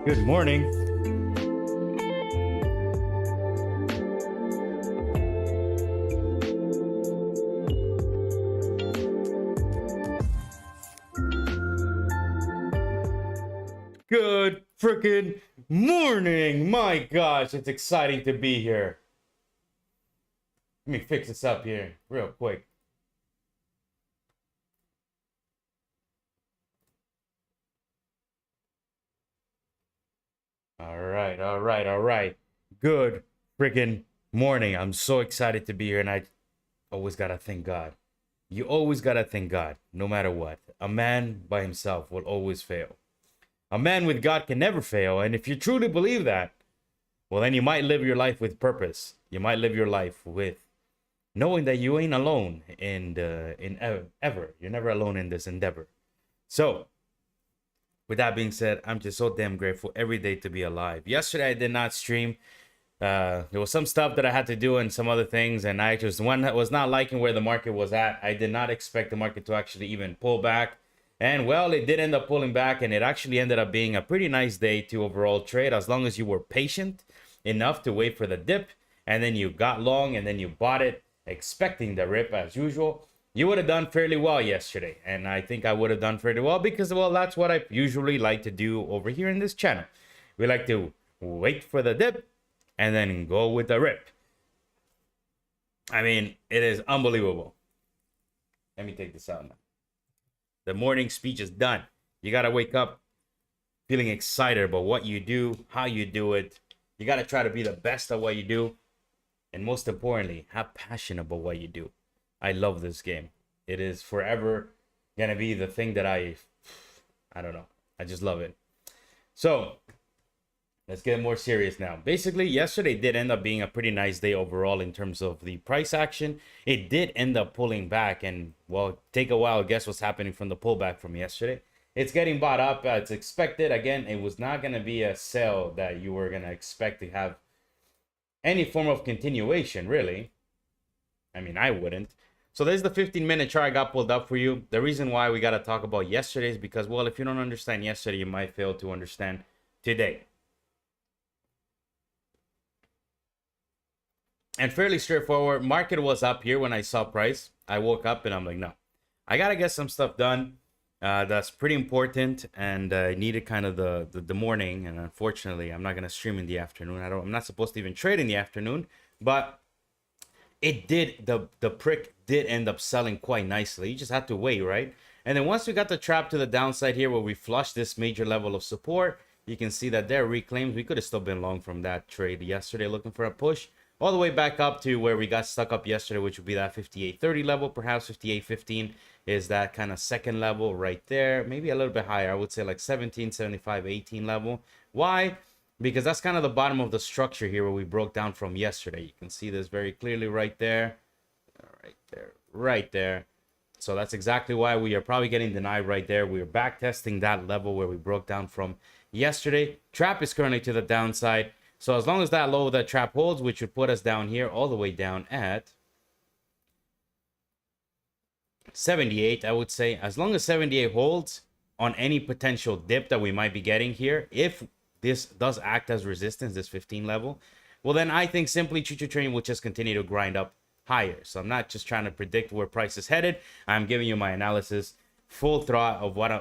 Good morning. Good freaking morning. My gosh, it's exciting to be here. Let me fix this up here real quick. All right. Good freaking morning. I'm so excited to be here, and I always gotta thank God. You always gotta thank God, no matter what. A man by himself will always fail. A man with God can never fail, and if you truly believe that, well, then you might live your life with purpose. You might live your life with knowing that you ain't alone ever. You're never alone in this endeavor. So, with that being said, I'm just so damn grateful every day to be alive. Yesterday, I did not stream. There was some stuff that I had to do and some other things, and I just one that was not liking where the market was at. I did not expect the market to actually even pull back. And well, it did end up pulling back, and it actually ended up being a pretty nice day to overall trade as long as you were patient enough to wait for the dip, and then you got long, and then you bought it expecting the rip as usual. You would have done fairly well yesterday, and I think I would have done fairly well because, well, that's what I usually like to do over here in this channel. We like to wait for the dip and then go with the rip. I mean, it is unbelievable. Let me take this out now. The morning speech is done. You got to wake up feeling excited about what you do, how you do it. You got to try to be the best at what you do. And most importantly, have passion about what you do. I love this game. It is forever going to be the thing that I don't know. I just love it. So, let's get more serious now. Basically, yesterday did end up being a pretty nice day overall in terms of the price action. It did end up pulling back and, well, take a while. Guess what's happening from the pullback from yesterday? It's getting bought up as expected. Again, it was not going to be a sell that you were going to expect to have any form of continuation, really. I mean, I wouldn't. So there's the 15-minute chart I got pulled up for you. The reason why we got to talk about yesterday is because, well, if you don't understand yesterday, you might fail to understand today. And fairly straightforward. Market was up here when I saw price. I woke up and I'm like, no, I got to get some stuff done. That's pretty important, and I needed kind of the morning. And unfortunately, I'm not going to stream in the afternoon. I'm not supposed to even trade in the afternoon, but it did, the prick did end up selling quite nicely. You just have to wait, right? And then once we got the trap to the downside here where we flushed this major level of support, you can see that there reclaims. We could have still been long from that trade yesterday looking for a push all the way back up to where we got stuck up yesterday, which would be that 58.30 level, perhaps 58.15 is that kind of second level right there. Maybe a little bit higher. I would say like 17.75, 18 level. Why? Because that's kind of the bottom of the structure here where we broke down from yesterday. You can see this very clearly right there. Right there. So that's exactly why we are probably getting denied right there. We are back testing that level where we broke down from yesterday. Trap is currently to the downside. So as long as that low, that trap holds, which would put us down here all the way down at 78, I would say. As long as 78 holds on any potential dip that we might be getting here, if this does act as resistance, this 15 level, well, then I think simply Choo-Choo Train will just continue to grind up higher. So I'm not just trying to predict where price is headed. I'm giving you my analysis, full thought of what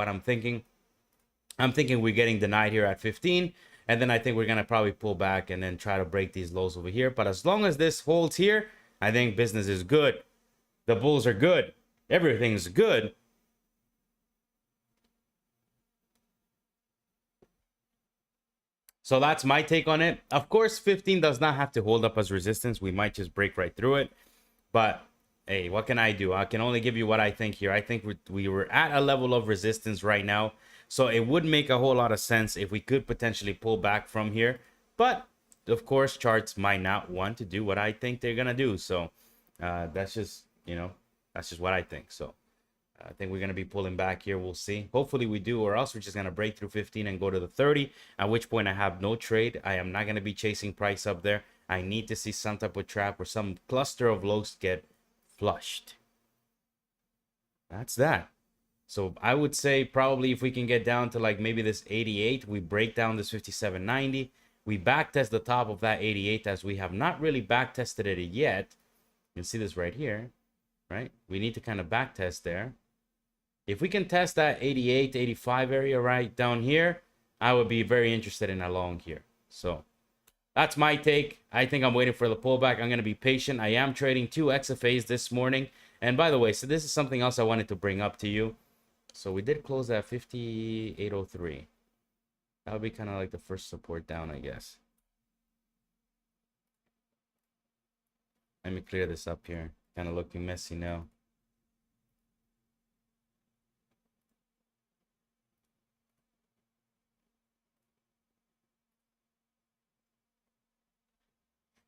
I'm thinking. I'm thinking we're getting denied here at 15. And then I think we're going to probably pull back and then try to break these lows over here. But as long as this holds here, I think business is good. The bulls are good. Everything's good. So that's my take on it. Of course, 15 does not have to hold up as resistance. We might just break right through it. But, hey, what can I do? I can only give you what I think here. I think we were at a level of resistance right now. So it would make a whole lot of sense if we could potentially pull back from here. But, of course, charts might not want to do what I think they're going to do. So that's just, that's just what I think. So I think we're going to be pulling back here. We'll see. Hopefully we do, or else we're just going to break through 15 and go to the 30, at which point I have no trade. I am not going to be chasing price up there. I need to see some type of trap or some cluster of lows get flushed. That's that. So I would say probably if we can get down to like maybe this 88, we break down this 57.90. We backtest the top of that 88 as we have not really backtested it yet. You can see this right here, right? We need to kind of backtest there. If we can test that 88, 85 area right down here, I would be very interested in a long here. So that's my take. I think I'm waiting for the pullback. I'm going to be patient. I am trading 2 XFAs this morning. And by the way, so this is something else I wanted to bring up to you. So we did close at 58.03. That would be kind of like the first support down, I guess. Let me clear this up here. Kind of looking messy now.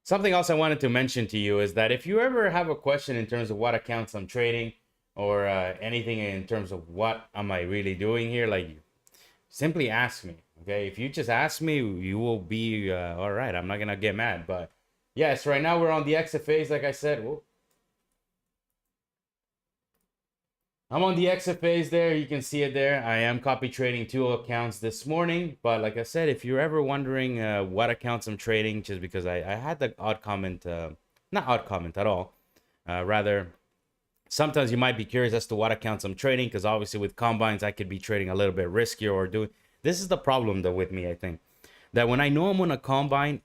Something else I wanted to mention to you is that if you ever have a question in terms of what accounts I'm trading or anything in terms of what am I really doing here, like simply ask me. Okay, if you just ask me, you will be all right. I'm not gonna get mad, but yes, right now we're on the XFAs, like I said. Whoa. I'm on the XFAs there. You can see it there. I am copy trading 2 accounts this morning. But like I said, if you're ever wondering what accounts I'm trading, just because I had the odd comment, not odd comment at all. Rather, sometimes you might be curious as to what accounts I'm trading, because obviously with combines, I could be trading a little bit riskier or doing. This is the problem though with me, I think. That when I know I'm on a combine,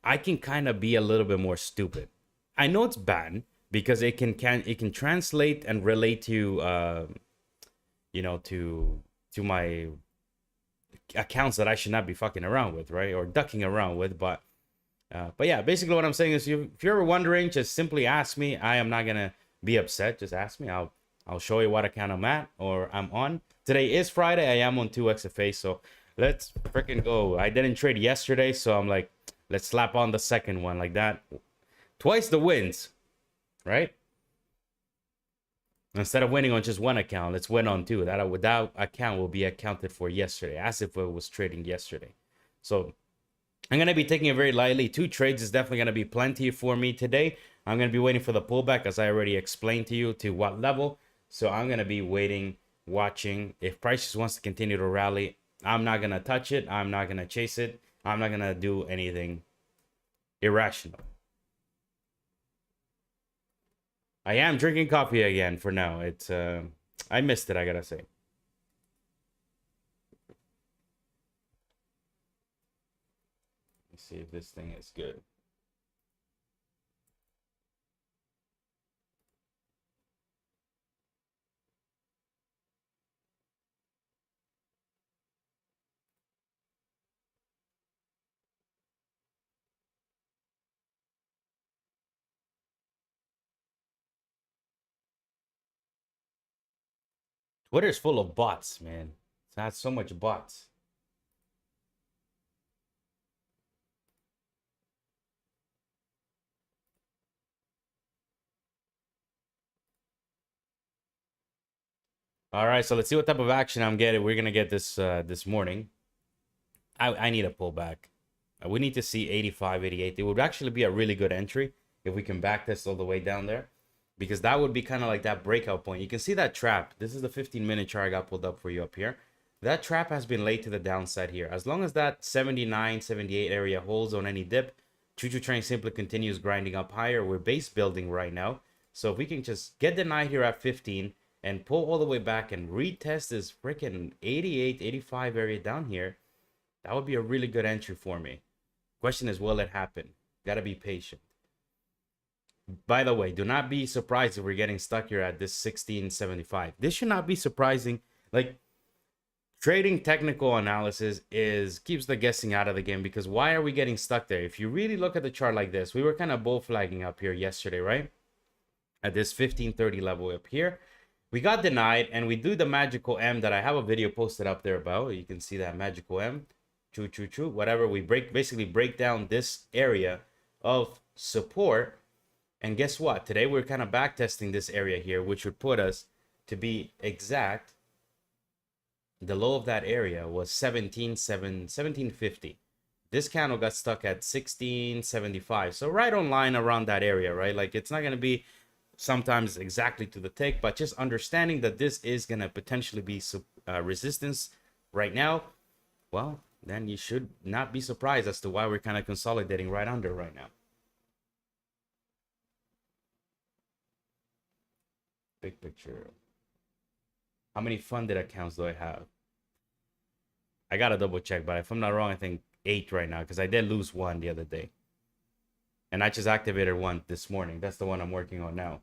I can kind of be a little bit more stupid. I know it's bad, because it can translate and relate to you know, to my accounts that I should not be fucking around with, right, or ducking around with. But yeah, basically what I'm saying is, if you're ever wondering, just simply ask me. I am not gonna be upset. Just ask me. I'll show you what account I'm at or I'm on. Today is Friday. I am on 2 XFA, so let's freaking go. I didn't trade yesterday, so I'm like, let's slap on the second one like that. Twice the wins. Right? Instead of winning on just one account, let's win on 2. That account will be accounted for yesterday, as if it was trading yesterday. So I'm going to be taking it very lightly. 2 trades is definitely going to be plenty for me today. I'm going to be waiting for the pullback, as I already explained to you, to what level. So I'm going to be waiting, watching. If prices wants to continue to rally, I'm not going to touch it. I'm not going to chase it. I'm not going to do anything irrational. I am drinking coffee again for now. It's I missed it, I gotta say. Let's see if this thing is good. Twitter's full of bots, man. It's not so much bots. All right, so let's see what type of action I'm getting. We're gonna get this this morning. I need a pullback. We need to see 85, 88. It would actually be a really good entry if we can back this all the way down there, because that would be kind of like that breakout point. You can see that trap. This is the 15-minute chart I got pulled up for you up here. That trap has been laid to the downside here. As long as that 79, 78 area holds on any dip, choo-choo train simply continues grinding up higher. We're base building right now. So if we can just get denied here at 15 and pull all the way back and retest this freaking 88, 85 area down here, that would be a really good entry for me. Question is, will it happen? Gotta be patient. By the way, do not be surprised if we're getting stuck here at this 1675. This should not be surprising. Like, trading technical analysis keeps the guessing out of the game, because why are we getting stuck there? If you really look at the chart like this, we were kind of bull flagging up here yesterday, right? At this 1530 level up here. We got denied, and we do the magical M that I have a video posted up there about. You can see that magical M. Choo, whatever. We basically break down this area of support. And guess what? Today we're kind of back testing this area here, which would put us, to be exact, the low of that area was 1750. This candle got stuck at 1675. So right on line around that area, right? Like, it's not going to be sometimes exactly to the tick, but just understanding that this is going to potentially be resistance right now, well, then you should not be surprised as to why we're kind of consolidating right under right now. Big picture. How many funded accounts do I have? I got to double check, but if I'm not wrong, I think 8 right now, because I did lose 1 the other day. And I just activated 1 this morning. That's the one I'm working on now.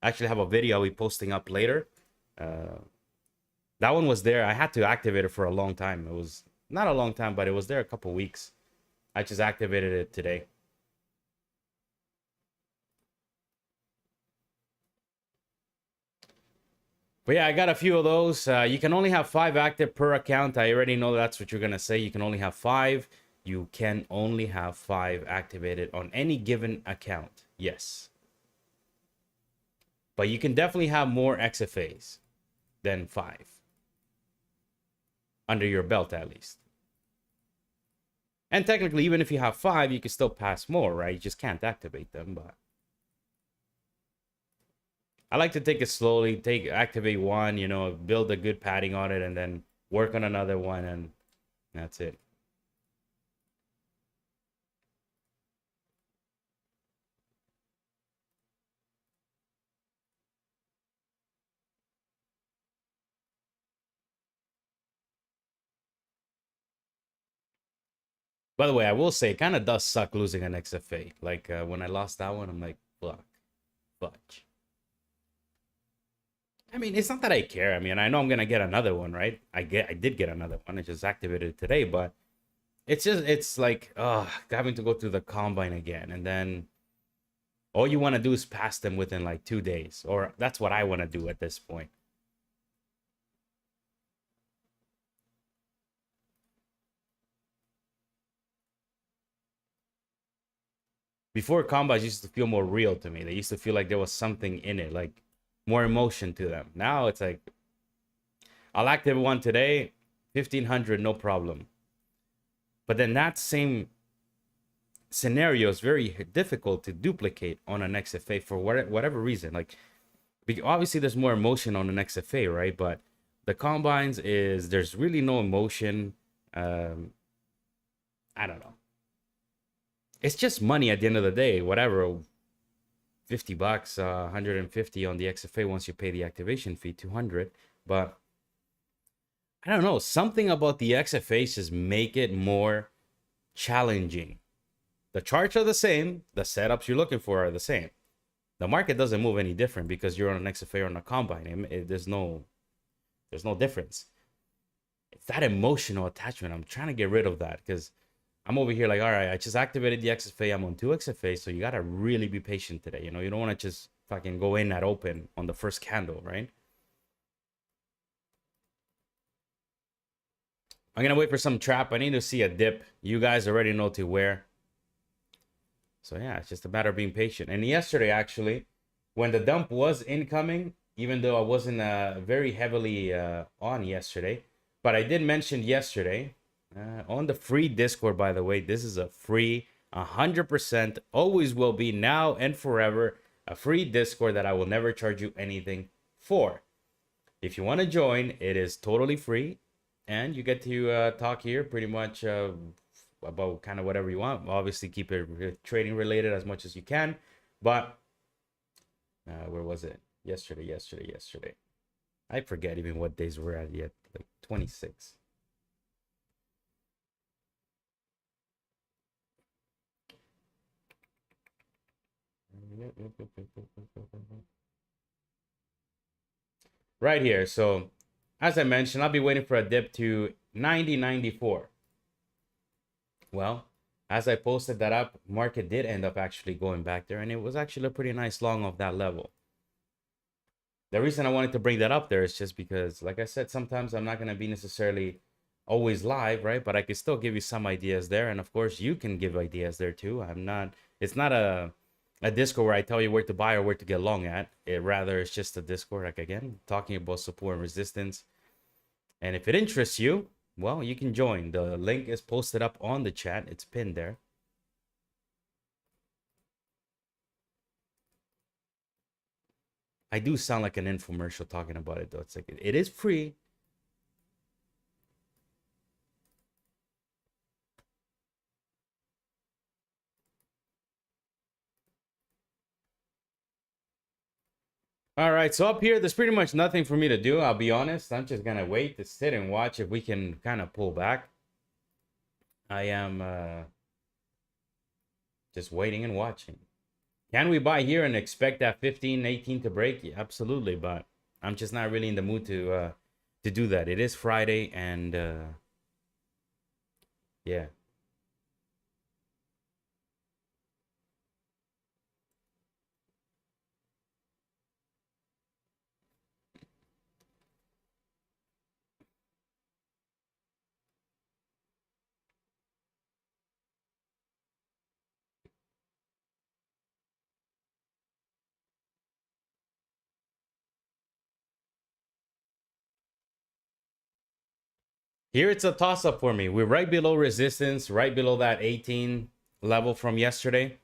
I actually have a video I'll be posting up later. That one was there. I had to activate it for a long time. It was not a long time, but it was there a couple weeks. I just activated it today. But yeah, I got a few of those. You can only have 5 active per account. I already know that's what you're going to say. You can only have 5. You can only have 5 activated on any given account. Yes. But you can definitely have more XFAs than 5. Under your belt, at least. And technically, even if you have 5, you can still pass more, right? You just can't activate them, but I like to take it slowly, activate 1, you know, build a good padding on it, and then work on another one, and that's it. By the way, I will say it kind of does suck losing an XFA. Like when I lost that one, I'm like, fuck, fudge. I mean, it's not that I care. I mean, I know I'm gonna get another one, right? I did get another one. I just activated it today, but it's like, having to go through the combine again, and then all you want to do is pass them within like 2 days, or that's what I want to do at this point. Before combines used to feel more real to me. They used to feel like there was something in it, like more emotion to them. Now it's like, I'll activate 1 today, 1500, no problem. But then that same scenario is very difficult to duplicate on an XFA for whatever reason. Like, obviously there's more emotion on an XFA, right? But the combines there's really no emotion. I don't know. It's just money at the end of the day. Whatever, $50, 150 on the XFA once you pay the activation fee, 200. But I don't know. Something about the XFAs just make it more challenging. The charts are the same. The setups you're looking for are the same. The market doesn't move any different because you're on an XFA or on a combine. There's no difference. It's that emotional attachment. I'm trying to get rid of that because I'm over here like, all right, I just activated the XFA. I'm on 2 XFAs, so you got to really be patient today. You know, you don't want to just fucking go in at open on the first candle, right? I'm going to wait for some trap. I need to see a dip. You guys already know to where. So yeah, it's just a matter of being patient. And yesterday, actually, when the dump was incoming, even though I wasn't very heavily on yesterday, but I did mention yesterday on the free Discord, by the way, this is a free 100%, always will be now and forever, a free Discord that I will never charge you anything for. If you want to join, it is totally free, and you get to talk here pretty much about kind of whatever you want. Obviously, keep it trading related as much as you can, but where was it? Yesterday. I forget even what days we're at yet, like 26. Right here. So as I mentioned, I'll be waiting for a dip to 90.94. Well, as I posted that up, market did end up actually going back there, and it was actually a pretty nice long of that level. The reason I wanted to bring that up there is just because, like I said, sometimes I'm not going to be necessarily always live, right? But I can still give you some ideas there, and of course you can give ideas there too. It's not a Discord where I tell you where to buy or where to get long at. Rather, it's just a Discord, like again, talking about support and resistance. And if it interests you, well, you can join. The link is posted up on the chat. It's pinned there. I do sound like an infomercial talking about it though. It's like it is free. All right, so up here, there's pretty much nothing for me to do. I'll be honest. I'm just gonna wait to sit and watch if we can kind of pull back. I am just waiting and watching. Can we buy here and expect that 15, 18 to break? Yeah, absolutely, but I'm just not really in the mood to do that. It is Friday, and yeah. Here it's a toss up for me. We're right below resistance, right below that 18 level from yesterday.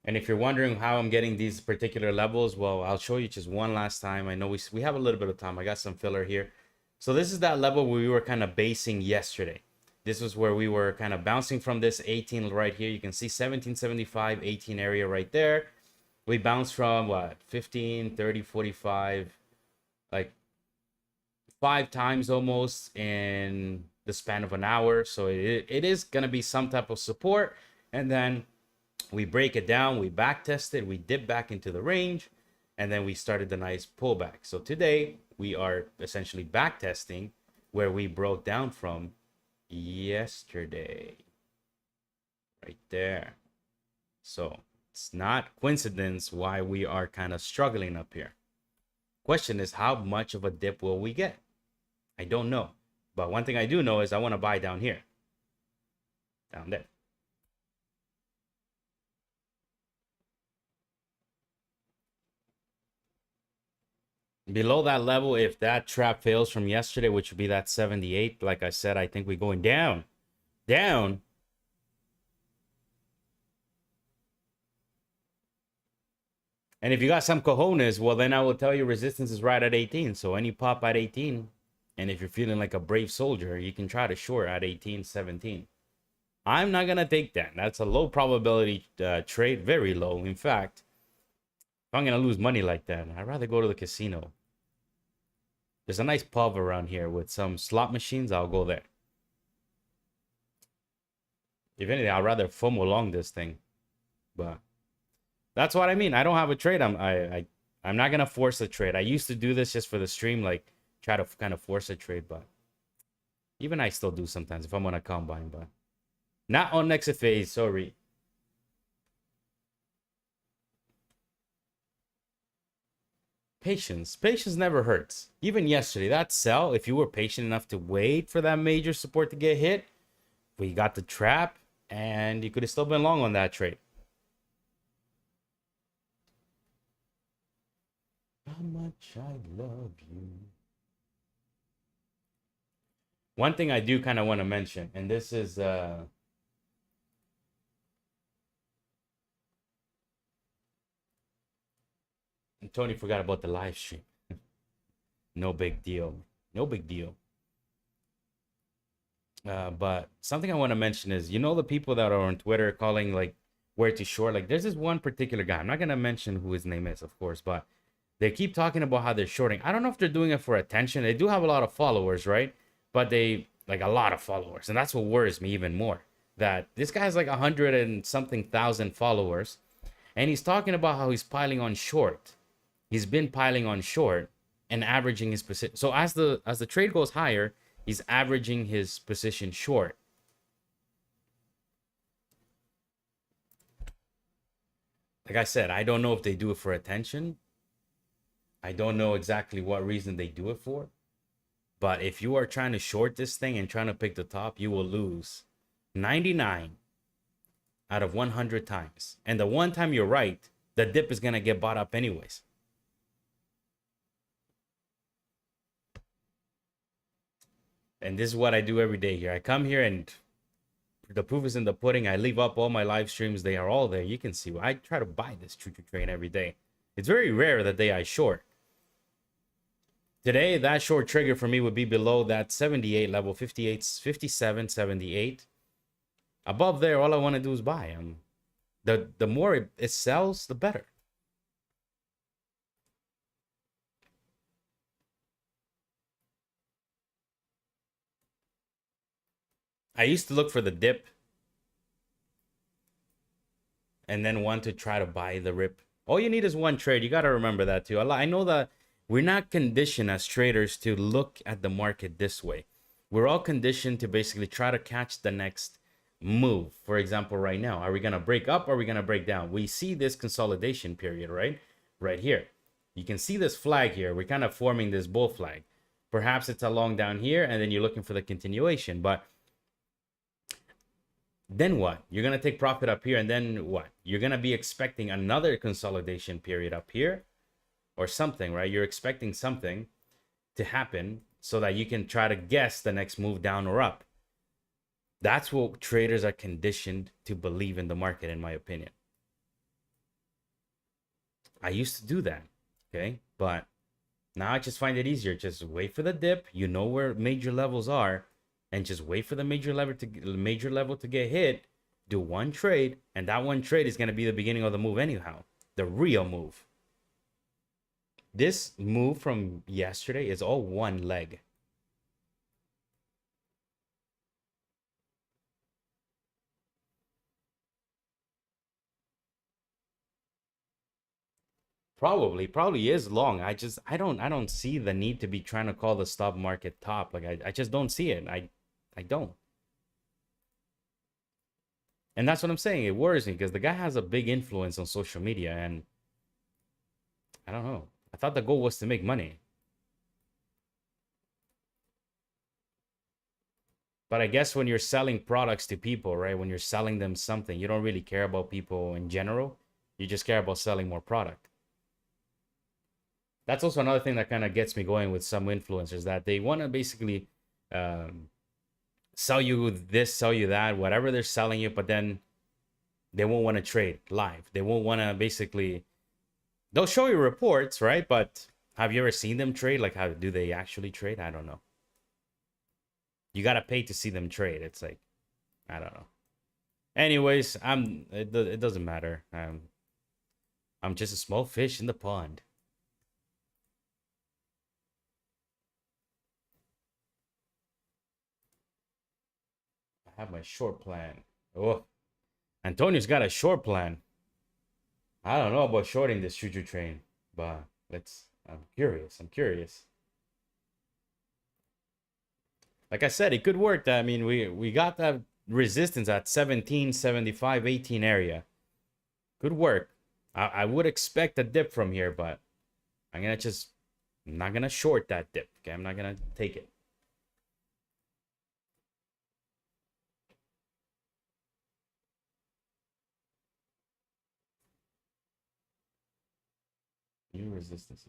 And if you're wondering how I'm getting these particular levels, well, I'll show you just one last time. I know we have a little bit of time. I got some filler here. So this is that level where we were kind of basing yesterday. This was where we were kind of bouncing from this 18 right here. You can see 1775, 18 area right there. We bounced from what? 15, 30, 45, like 5 times almost in the span of an hour. So it is going to be some type of support. And then we break it down, we back test it, we dip back into the range, and then we started the nice pullback. So today we are essentially back testing where we broke down from yesterday. Right there. So it's not coincidence why we are kind of struggling up here. Question is, how much of a dip will we get? I don't know. But one thing I do know is I want to buy down here. Down there. Below that level, if that trap fails from yesterday, which would be that 78, like I said, I think we're going down. Down. And if you got some cojones, well, then I will tell you resistance is right at 18. So any pop at 18, and if you're feeling like a brave soldier, you can try to short at 18, 17. I'm not going to take that. That's a low probability trade, very low. In fact, if I'm going to lose money like that, I'd rather go to the casino. There's a nice pub around here with some slot machines. I'll go there. If anything, I'd rather FOMO along this thing. But that's what I mean. I don't have a trade. I'm not gonna force a trade. I used to do this just for the stream, like try to kind of force a trade, but even I still do sometimes if I'm on a combine, but not on next phase. Sorry. Patience never hurts. Even yesterday, that sell, if you were patient enough to wait for that major support to get hit, we got the trap, and you could have still been long on that trade. How much I love you. One thing I do kind of want to mention, and this is Tony forgot about the live stream. No big deal. No big deal. But something I want to mention is, the people that are on Twitter calling like where to short, like there's this one particular guy. I'm not gonna mention who his name is, of course, but they keep talking about how they're shorting. I don't know if they're doing it for attention. They do have a lot of followers, right? But they like a lot of followers, and that's what worries me even more. That this guy's like 100 and something thousand followers, and he's talking about how he's piling on short. He's been piling on short and averaging his position. So as the trade goes higher, he's averaging his position short. Like I said, I don't know if they do it for attention. I don't know exactly what reason they do it for. But if you are trying to short this thing and trying to pick the top, you will lose 99 out of 100 times. And the one time you're right, the dip is going to get bought up anyways. And this is what I do every day here. I come here and the proof is in the pudding. I leave up all my live streams. They are all there. You can see. I try to buy this choo-choo train every day. It's very rare that I short. Today, that short trigger for me would be below that 78 level, 58, 57, 78. Above there, all I want to do is buy. The more it sells, the better. I used to look for the dip and then want to try to buy the rip. All you need is one trade. You got to remember that too. I know that we're not conditioned as traders to look at the market this way. We're all conditioned to basically try to catch the next move. For example, right now, are we going to break up or are we going to break down? We see this consolidation period, right? Right here. You can see this flag here. We're kind of forming this bull flag. Perhaps it's along down here and then you're looking for the continuation. But then what? You're going to take profit up here and then what? You're going to be expecting another consolidation period up here or something, right? You're expecting something to happen so that you can try to guess the next move down or up. That's what traders are conditioned to believe in the market, in my opinion. I used to do that, okay? But now I just find it easier. Just wait for the dip. You know where major levels are. And just wait for the major level to get hit. Do one trade, and that one trade is going to be the beginning of the move anyhow. The real move. This move from yesterday is all one leg. Probably is long. I don't see the need to be trying to call the stock market top. Like I just don't see it. I don't. And that's what I'm saying. It worries me because the guy has a big influence on social media, and I don't know. I thought the goal was to make money. But I guess when you're selling products to people, right? When you're selling them something, you don't really care about people in general. You just care about selling more product. That's also another thing that kind of gets me going with some influencers, that they want to basically sell you this, sell you that, whatever they're selling you, but then they won't want to trade live. They won't want to basically, they'll show you reports, right? But have you ever seen them trade? Like, how do they actually trade? I don't know. You got to pay to see them trade. It's like, I don't know. Anyways, it doesn't matter. I'm just a small fish in the pond. I have my short plan. Oh, Antonio's got a short plan. I don't know about shorting this choo-choo train, but I'm curious. I'm curious. Like I said, it could work. I mean, we got that resistance at 17, 75, 18 area. Could work. I would expect a dip from here, but I'm not gonna short that dip. Okay, I'm not gonna take it. New resistances.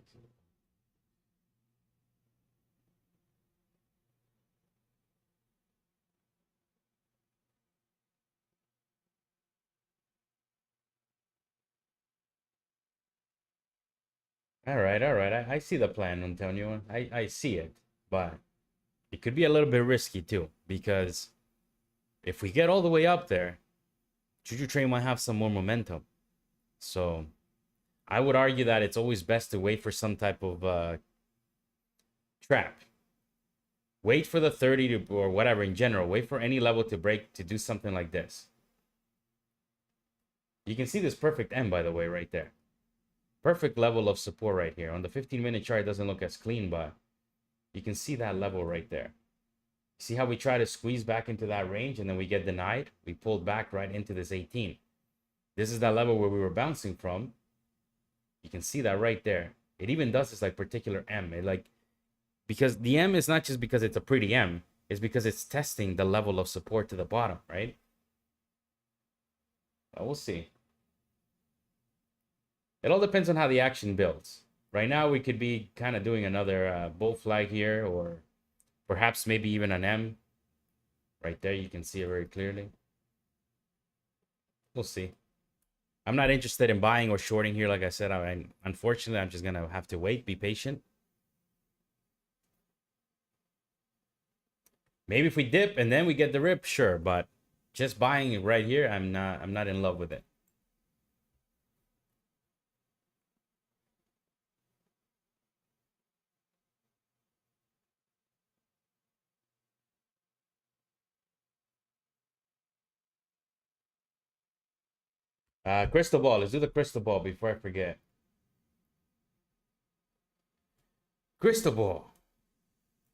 All right, all right. I see the plan, Antonio. I see it, but it could be a little bit risky too, because if we get all the way up there, Choo-choo train might have some more momentum. So I would argue that it's always best to wait for some type of trap. Wait for the 30 to, or whatever in general. Wait for any level to break to do something like this. You can see this perfect M, by the way, right there. Perfect level of support right here. On the 15-minute chart, it doesn't look as clean, but you can see that level right there. See how we try to squeeze back into that range and then we get denied? We pulled back right into this 18. This is that level where we were bouncing from. You can see that right there. It even does this like particular M. It like, because the M is not just because it's a pretty M, it's because it's testing the level of support to the bottom, right? But we'll see. It all depends on how the action builds. Right now, we could be kind of doing another bull flag here, or perhaps maybe even an M. Right there, you can see it very clearly. We'll see. I'm not interested in buying or shorting here. Like I said, unfortunately, I'm just going to have to wait, be patient. Maybe if we dip and then we get the rip, sure. But just buying it right here, I'm not in love with it. Crystal ball. Let's do the crystal ball before I forget. Crystal ball.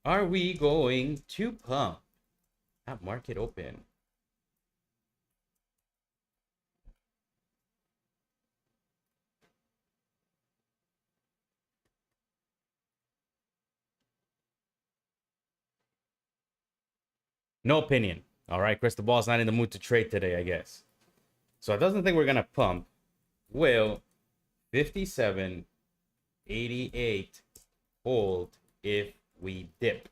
Are we going to pump at market open? No opinion. All right, crystal ball's not in the mood to trade today, I guess. So it doesn't think we're gonna pump. Will 57.88 hold if we dip?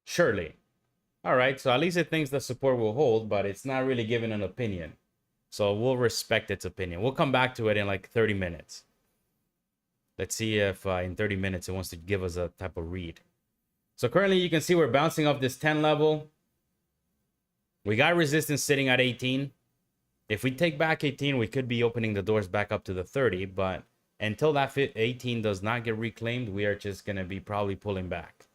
Surely. All right, so at least it thinks the support will hold, but it's not really giving an opinion. So we'll respect its opinion. We'll come back to it in like 30 minutes. Let's see if in 30 minutes it wants to give us a type of read. So currently you can see we're bouncing off this 10 level. We got resistance sitting at 18. If we take back 18, we could be opening the doors back up to the 30. But until that 18 does not get reclaimed, we are just going to be probably pulling back.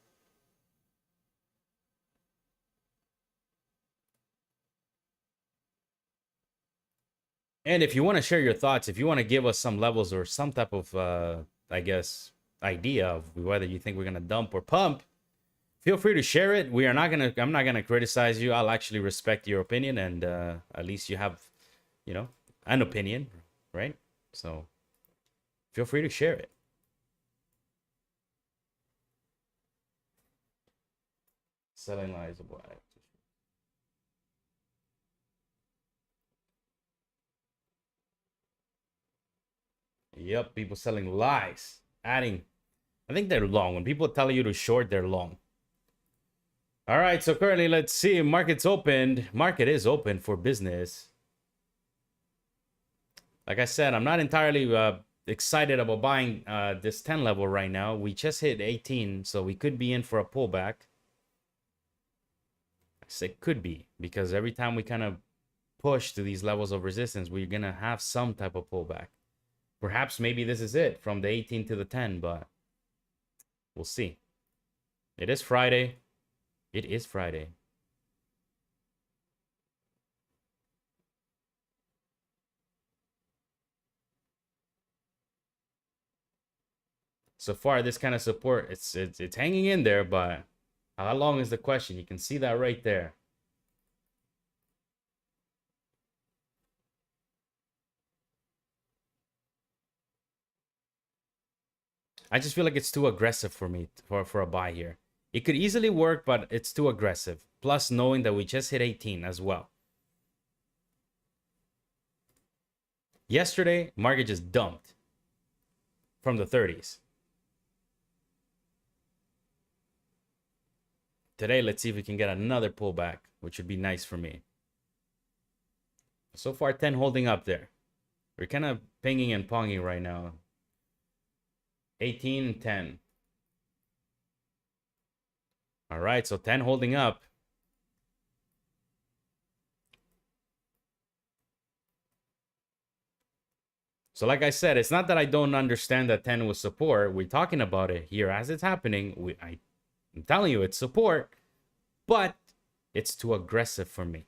And if you want to share your thoughts, if you want to give us some levels or some type of, I guess, idea of whether you think we're going to dump or pump, feel free to share it. I'm not going to criticize you. I'll actually respect your opinion. And at least you have, you know, an opinion, right? So feel free to share it. Selling lies of what? Yep, people selling lies. Adding. I think they're long. When people tell you to short, they're long. All right, so currently, let's see. Market's opened. Market is open for business. Like I said, I'm not entirely excited about buying this 10 level right now. We just hit 18, so we could be in for a pullback. I say could be, because every time we kind of push to these levels of resistance, we're going to have some type of pullback. Perhaps maybe this is it from the 18 to the 10, but we'll see. It is Friday. It is Friday. So far, this kind of support, it's hanging in there, but how long is the question? You can see that right there. I just feel like it's too aggressive for me for a buy here. It could easily work, but it's too aggressive. Plus, knowing that we just hit 18 as well. Yesterday, market just dumped from the 30s. Today, let's see if we can get another pullback, which would be nice for me. So far, 10 holding up there. We're kind of pinging and ponging right now. 18 and 10. All right, so 10 holding up. So like I said, it's not that I don't understand that 10 was support. We're talking about it here as it's happening. I'm telling you, it's support, but it's too aggressive for me.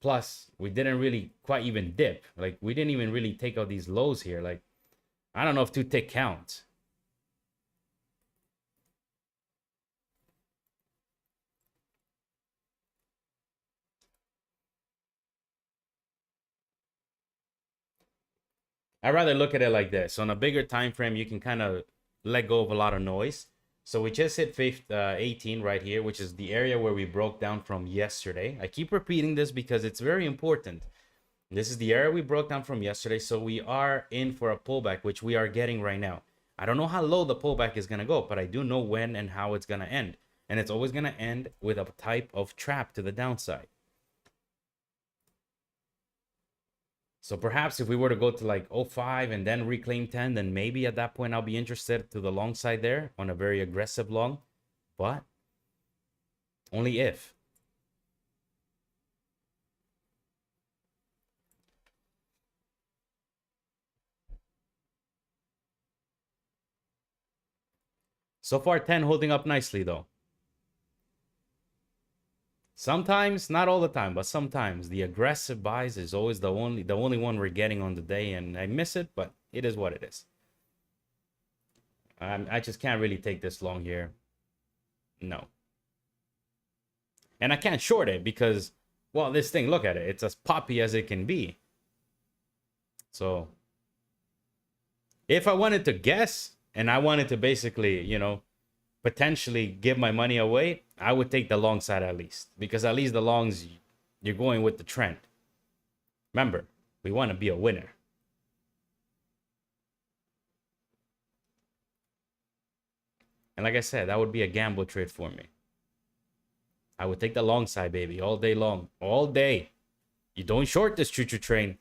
Plus, we didn't really quite even dip. Like, we didn't even really take out these lows here. Like, I don't know if 2 tick counts. I'd rather look at it like this. On a bigger time frame, you can kind of let go of a lot of noise. So we just hit 18 right here, which is the area where we broke down from yesterday. I keep repeating this because it's very important. This is the area we broke down from yesterday. So we are in for a pullback, which we are getting right now. I don't know how low the pullback is going to go, but I do know when and how it's going to end. and it's always going to end with a type of trap to the downside. So perhaps if we were to go to like 05 and then reclaim 10, then maybe at that point I'll be interested to the long side there on a very aggressive long, but only if. So far 10 holding up nicely though. Sometimes, not all the time, but sometimes the aggressive buys is always the only one we're getting on the day, and I miss it, but it is what it is. I just can't really take this long here. No. And I can't short it because, well, this thing, look at it. It's as poppy as it can be. So, if I wanted to guess, and I wanted to basically, you know, potentially give my money away, I would take the long side at least. Because at least the longs, you're going with the trend. Remember, we want to be a winner. And like I said, that would be a gamble trade for me. I would take the long side, baby, all day long. All day. You don't short this choo-choo train.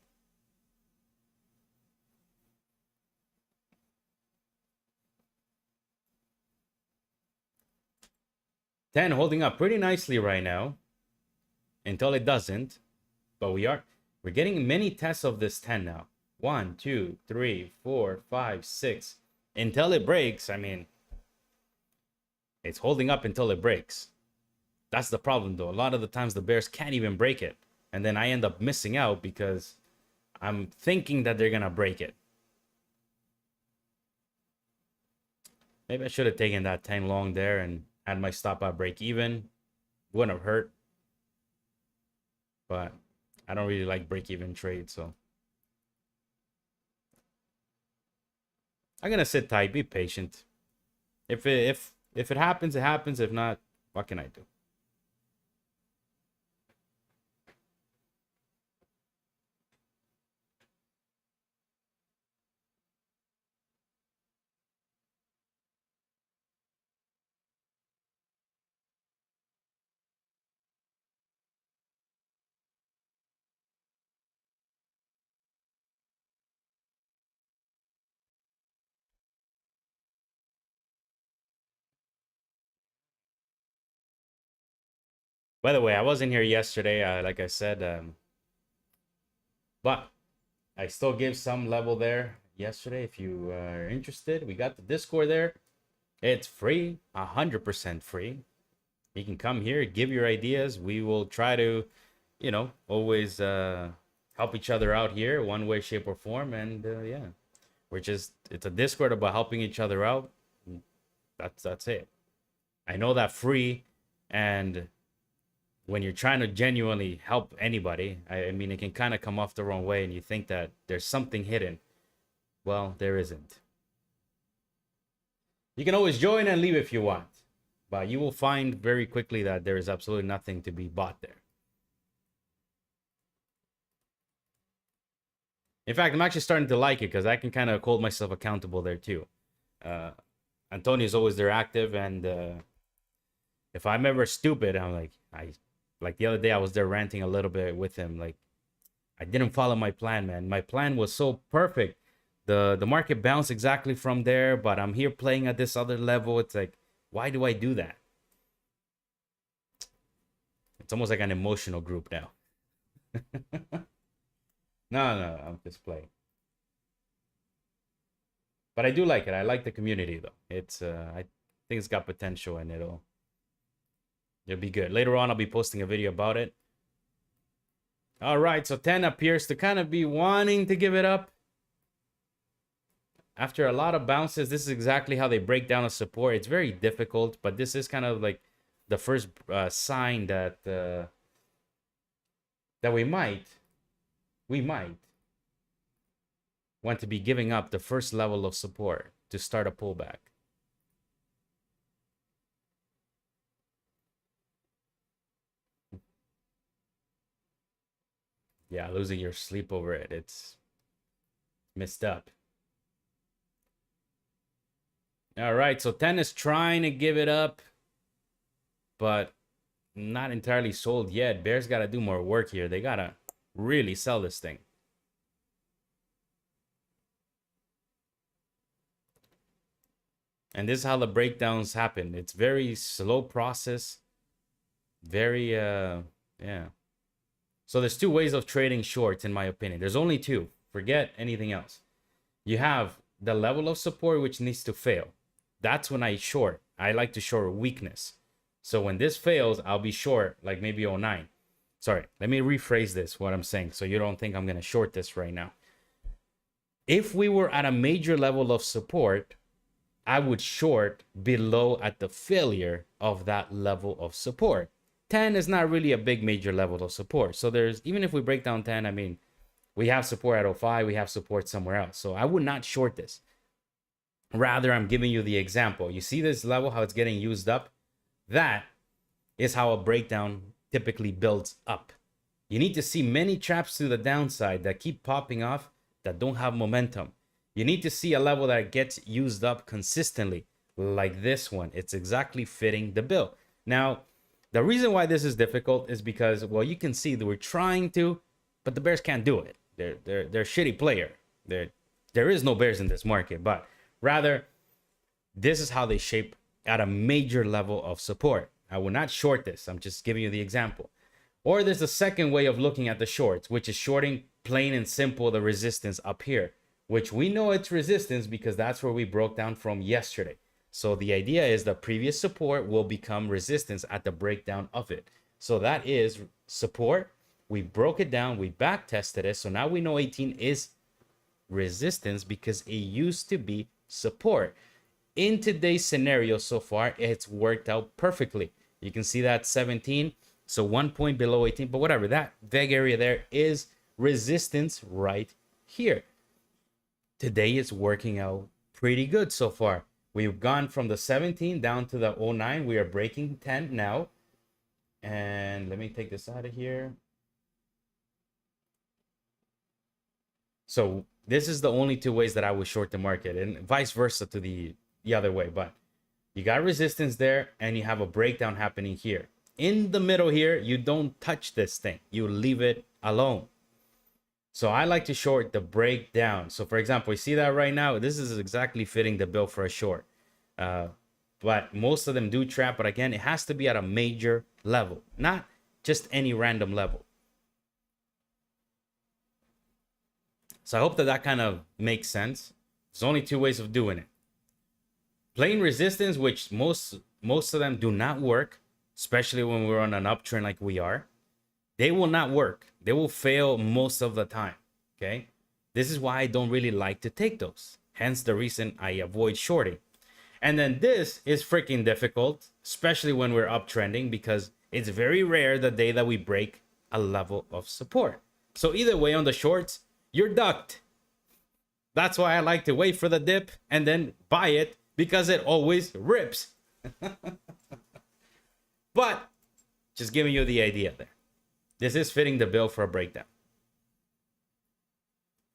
$10 holding up pretty nicely right now. Until it doesn't. But we're getting many tests of this 10 now. 1, 2, 3, 4, 5, 6. Until it breaks, I mean, it's holding up until it breaks. That's the problem, though. A lot of the times the bears can't even break it. And then I end up missing out because I'm thinking that they're going to break it. Maybe I should have taken that 10 long there and had my stop at break even. Wouldn't have hurt. But I don't really like break even trades, so. I'm going to sit tight, be patient. If it happens, it happens. If not, what can I do? By the way, I wasn't here yesterday, like I said, but I still gave some level there yesterday. If you are interested, we got the Discord there. It's free, 100% free. You can come here, give your ideas. We will try to, you know, always help each other out here, one way, shape, or form. And yeah, it's a Discord about helping each other out. That's it. I know that free, and when you're trying to genuinely help anybody, I mean, it can kind of come off the wrong way and you think that there's something hidden. Well, there isn't. You can always join and leave if you want, but you will find very quickly that there is absolutely nothing to be bought there. In fact, I'm actually starting to like it because I can kind of hold myself accountable there too. Antonio's always there active, and if I'm ever stupid, I'm like the other day I was there ranting a little bit with him. Like, I didn't follow my plan, man. My plan was so perfect. The market bounced exactly from there, but I'm here playing at this other level. It's like, why do I do that? It's almost like an emotional group now. No, I'm just playing. But I do like it. I like the community though. It's I think it's got potential, and it'll be good. Later on, I'll be posting a video about it. All right, so 10 appears to kind of be wanting to give it up. After a lot of bounces, this is exactly how they break down a support. It's very difficult, but this is kind of like the first sign that that we might want to be giving up the first level of support to start a pullback. Yeah, losing your sleep over it. It's messed up. All right, so 10 is trying to give it up. but not entirely sold yet. Bears got to do more work here. They got to really sell this thing. And this is how the breakdowns happen. It's very slow process. Very, yeah. So there's two ways of trading shorts, in my opinion. There's only two. Forget anything else. You have the level of support, which needs to fail. That's when I short. I like to short weakness. So when this fails, I'll be short, like maybe 09. Sorry, let me rephrase this, what I'm saying, so you don't think I'm going to short this right now. If we were at a major level of support, I would short below at the failure of that level of support. 10 is not really a big major level of support. So there's, even if we break down 10, I mean, we have support at 05, we have support somewhere else. So I would not short this. Rather, I'm giving you the example. You see this level, how it's getting used up? That is how a breakdown typically builds up. You need to see many traps to the downside that keep popping off that don't have momentum. You need to see a level that gets used up consistently, like this one. It's exactly fitting the bill. Now, the reason why this is difficult is because, well, you can see that we're trying to, but the Bears can't do it. They're a shitty player. There is no Bears in this market, but rather, this is how they shape at a major level of support. I will not short this. I'm just giving you the example. Or there's a second way of looking at the shorts, which is shorting plain and simple the resistance up here, which we know it's resistance because that's where we broke down from yesterday. So the idea is the previous support will become resistance at the breakdown of it. So that is support. We broke it down. We back tested it. So now we know 18 is resistance because it used to be support. In today's scenario so far, it's worked out perfectly. You can see that 17. So 1 point below 18. But whatever, that vague area there is resistance right here. Today it's working out pretty good so far. We've gone from the 17 down to the 09. We are breaking 10 now. And let me take this out of here. So this is the only two ways that I would short the market, and vice versa to the other way. But you got resistance there and you have a breakdown happening here. In the middle here, you don't touch this thing. You leave it alone. So I like to short the breakdown. So for example, you see that right now, this is exactly fitting the bill for a short. But most of them do trap. But again, it has to be at a major level, not just any random level. So I hope that kind of makes sense. There's only two ways of doing it. Plain resistance, which most of them do not work, especially when we're on an uptrend like we are. They will not work. They will fail most of the time. Okay. This is why I don't really like to take those. Hence the reason I avoid shorting. And then this is freaking difficult, especially when we're uptrending, because it's very rare the day that we break a level of support. So either way, on the shorts, you're ducked. That's why I like to wait for the dip and then buy it, because it always rips. But just giving you the idea there. This is fitting the bill for a breakdown.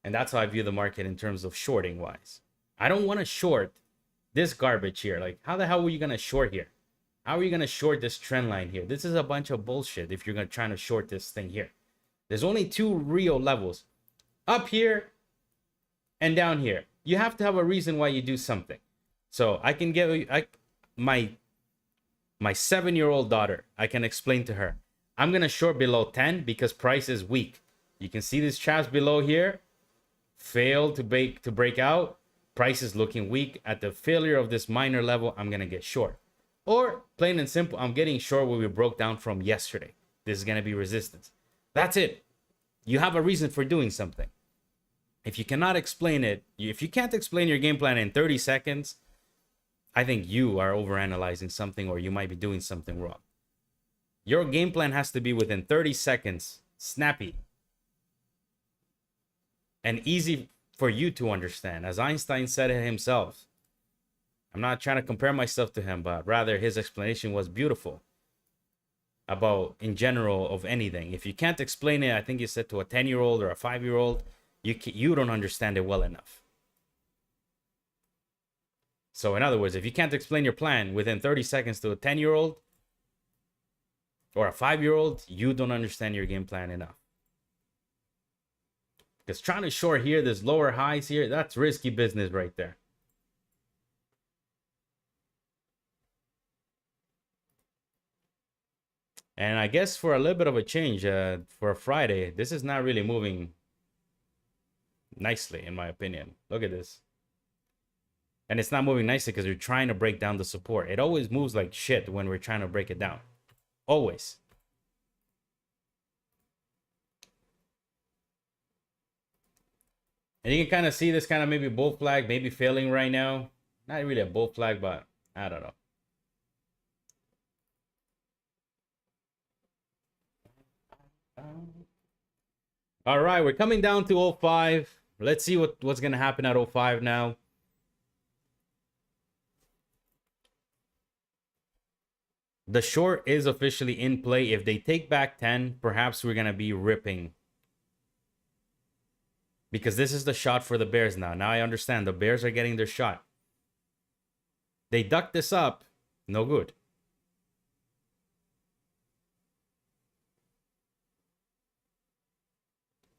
And that's how I view the market in terms of shorting wise. I don't want to short this garbage here. Like, how the hell were you going to short here? How are you going to short this trend line here? This is a bunch of bullshit if you're going to try to short this thing here. There's only two real levels. Up here and down here. You have to have a reason why you do something. So I can give my 7-year-old daughter, I can explain to her, I'm going to short below 10 because price is weak. You can see these traps below here. Failed to break out. Price is looking weak. At the failure of this minor level, I'm going to get short. Or plain and simple, I'm getting short where we broke down from yesterday. This is going to be resistance. That's it. You have a reason for doing something. If you cannot explain it, if you can't explain your game plan in 30 seconds, I think you are overanalyzing something, or you might be doing something wrong. Your game plan has to be within 30 seconds, snappy, and easy for you to understand. As Einstein said it himself, I'm not trying to compare myself to him, but rather his explanation was beautiful about, in general, of anything. If you can't explain it, I think he said to a 10-year-old or a 5-year-old, you don't understand it well enough. So in other words, if you can't explain your plan within 30 seconds to a 10-year-old, or a 5-year-old, you don't understand your game plan enough. Because trying to short here, there's lower highs here, that's risky business right there. And I guess for a little bit of a change, for a Friday, this is not really moving nicely, in my opinion. Look at this. And it's not moving nicely because we're trying to break down the support. It always moves like shit when we're trying to break it down. Always. And you can kind of see this kind of maybe bull flag, maybe failing right now. Not really a bull flag, but I don't know. All right, we're coming down to 05. Let's see what's going to happen at 05 now. The short is officially in play. If they take back 10, perhaps we're going to be ripping. Because this is the shot for the Bears now. Now I understand. The Bears are getting their shot. They duck this up. No good.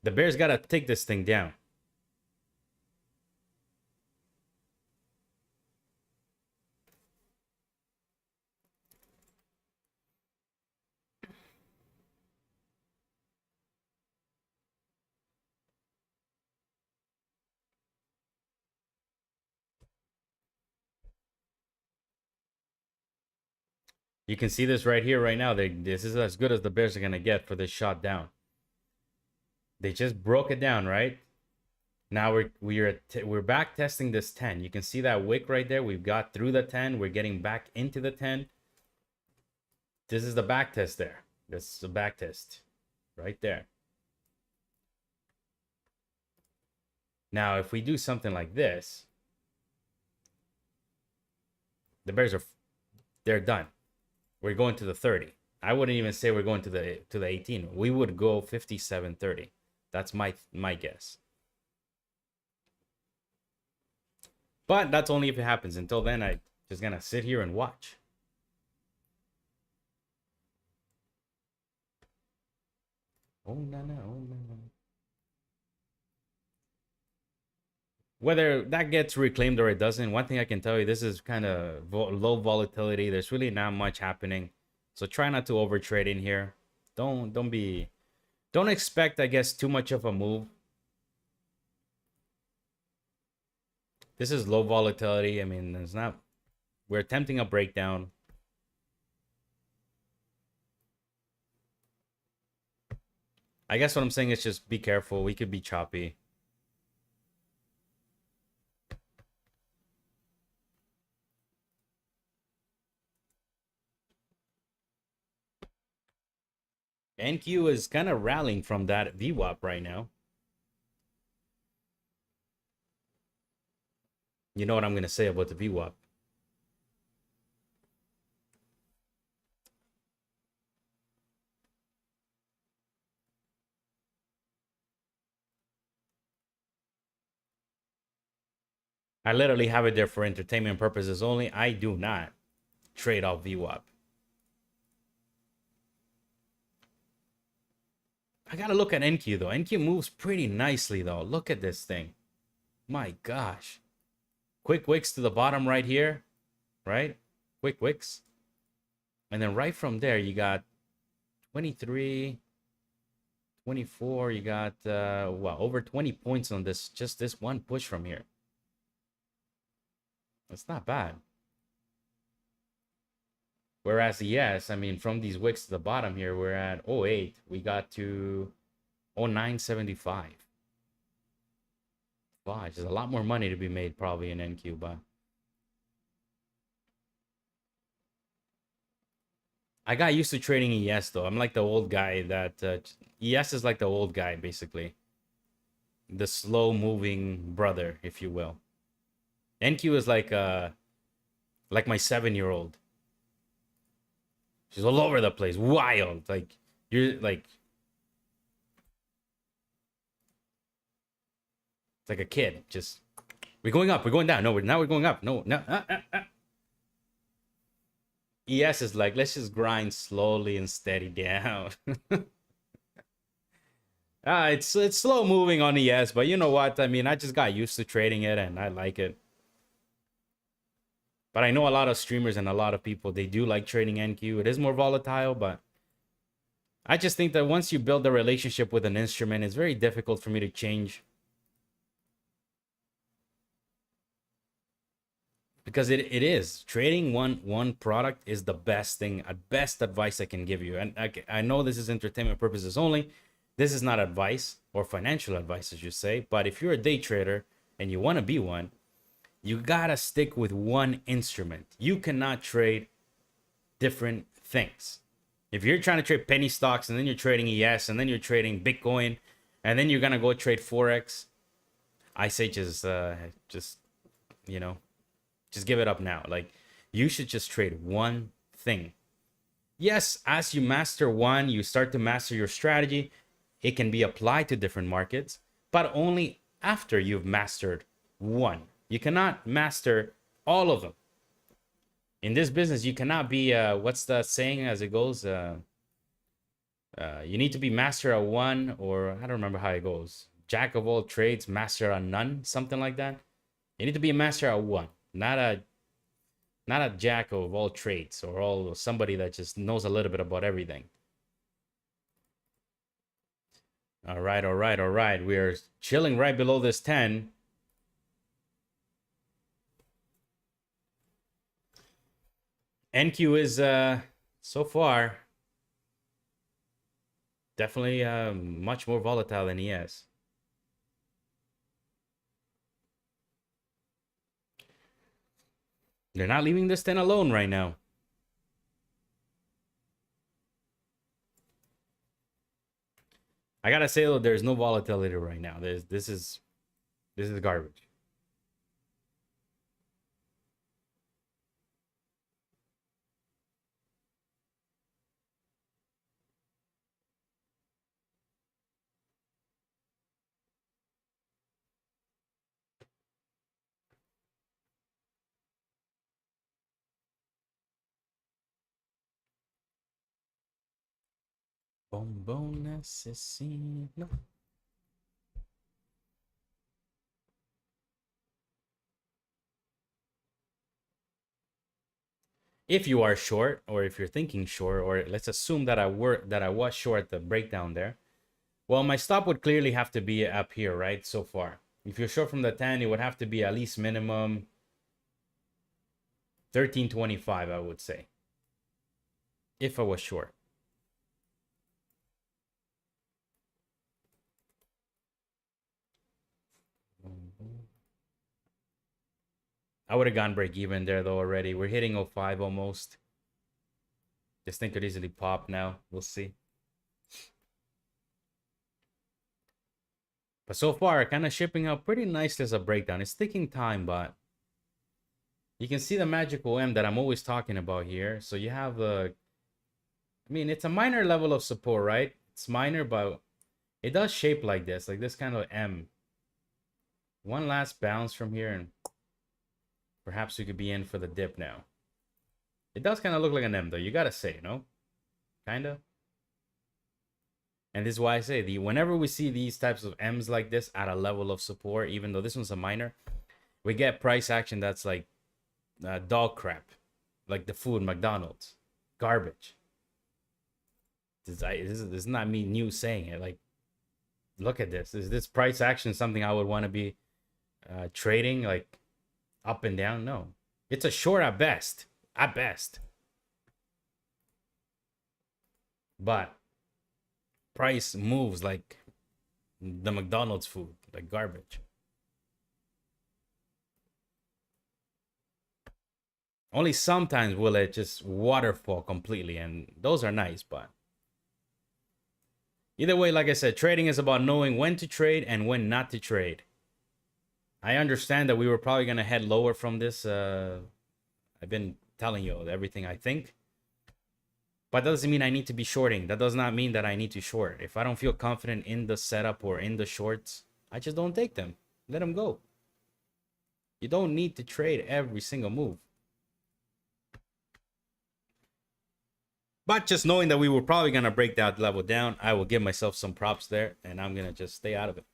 The Bears got to take this thing down. You can see this right here, right now. This is as good as the Bears are going to get for this shot down. They just broke it down, right? Now we're back testing this 10. You can see that wick right there. We've got through the 10. We're getting back into the 10. This is the back test there. This is the back test right there. Now, if we do something like this, the Bears they're done. We're going to the 30. I wouldn't even say we're going to the 18. We would go 57-30. That's my guess. But that's only if it happens. Until then, I just gonna sit here and watch. Oh no no, oh no no. Whether that gets reclaimed or it doesn't, one thing I can tell you, this is kind of low volatility. There's really not much happening, so try not to overtrade in here. Don't expect, I guess, too much of a move. This is low volatility. I mean, it's not. We're attempting a breakdown. I guess what I'm saying is just be careful. We could be choppy. NQ is kind of rallying from that VWAP right now. You know what I'm going to say about the VWAP. I literally have it there for entertainment purposes only. I do not trade off VWAP. I gotta look at NQ though. NQ moves pretty nicely though. Look at this thing. My gosh. Quick wicks to the bottom right here. Right? Quick wicks. And then right from there, you got 23, 24. You got, well, over 20 points on this. Just this one push from here. That's not bad. Whereas, yes, I mean, from these wicks to the bottom here, we're at 08. We got to 09.75. Wow, there's a lot more money to be made probably in NQ, but I got used to trading ES though. I'm like the old guy that ES is like the old guy basically. The slow moving brother, if you will. NQ is like my 7-year-old. She's all over the place, wild. Like you're like, it's like a kid. Just we're going up, we're going down. No, now we're going up. No, no. ES is like, let's just grind slowly and steady down. It's slow moving on ES, but you know what? I mean, I just got used to trading it and I like it. But I know a lot of streamers and a lot of people, they do like trading NQ. It is more volatile, but I just think that once you build a relationship with an instrument, it's very difficult for me to change. Because it is. Trading one product is the best thing, best advice I can give you. And I know this is entertainment purposes only. This is not advice or financial advice, as you say. But if you're a day trader and you want to be one, you gotta stick with one instrument. You cannot trade different things. If you're trying to trade penny stocks and then you're trading ES and then you're trading Bitcoin and then you're gonna go trade Forex, I say just you know, just give it up now. Like, you should just trade one thing. Yes, as you master one, you start to master your strategy. It can be applied to different markets, but only after you've mastered one. You cannot master all of them. In this business, you cannot be, what's the saying as it goes? You need to be master at one, or I don't remember how it goes. Jack of all trades, master at none, something like that. You need to be a master at one, not a jack of all trades or somebody that just knows a little bit about everything. All right. We are chilling right below this 10. NQ is so far definitely much more volatile than ES. They're not leaving this 10 alone right now. I gotta say though, there's no volatility right now. This is garbage. Bombón asesino. If you are short, or if you're thinking short, or let's assume that I was short at the breakdown there, well, my stop would clearly have to be up here, right? So far, if you're short from the 10, it would have to be at least minimum 1325, I would say, if I was short. I would have gone break even there though already. We're hitting 05 almost. This thing could easily pop now. We'll see. But so far, kind of shipping out pretty nicely as a breakdown. It's taking time, but you can see the magical M that I'm always talking about here. So you have I mean, it's a minor level of support, right? It's minor, but it does shape like this kind of M. One last bounce from here, and perhaps we could be in for the dip now. It does kind of look like an M, though. You gotta say, no? Kind of. And this is why I say, whenever we see these types of M's like this at a level of support, even though this one's a minor, we get price action that's like dog crap. Like the food, McDonald's. Garbage. This is not me new saying it. Like, look at this. Is this price action something I would want to be trading, like up and down? No. It's a short at best. At best. But price moves like the McDonald's food, like garbage. Only sometimes will it just waterfall completely, and those are nice, but either way, like I said, trading is about knowing when to trade and when not to trade. I understand that we were probably going to head lower from this. I've been telling you everything I think. But that doesn't mean I need to be shorting. That does not mean that I need to short. If I don't feel confident in the setup or in the shorts, I just don't take them. Let them go. You don't need to trade every single move. But just knowing that we were probably going to break that level down, I will give myself some props there, and I'm going to just stay out of it.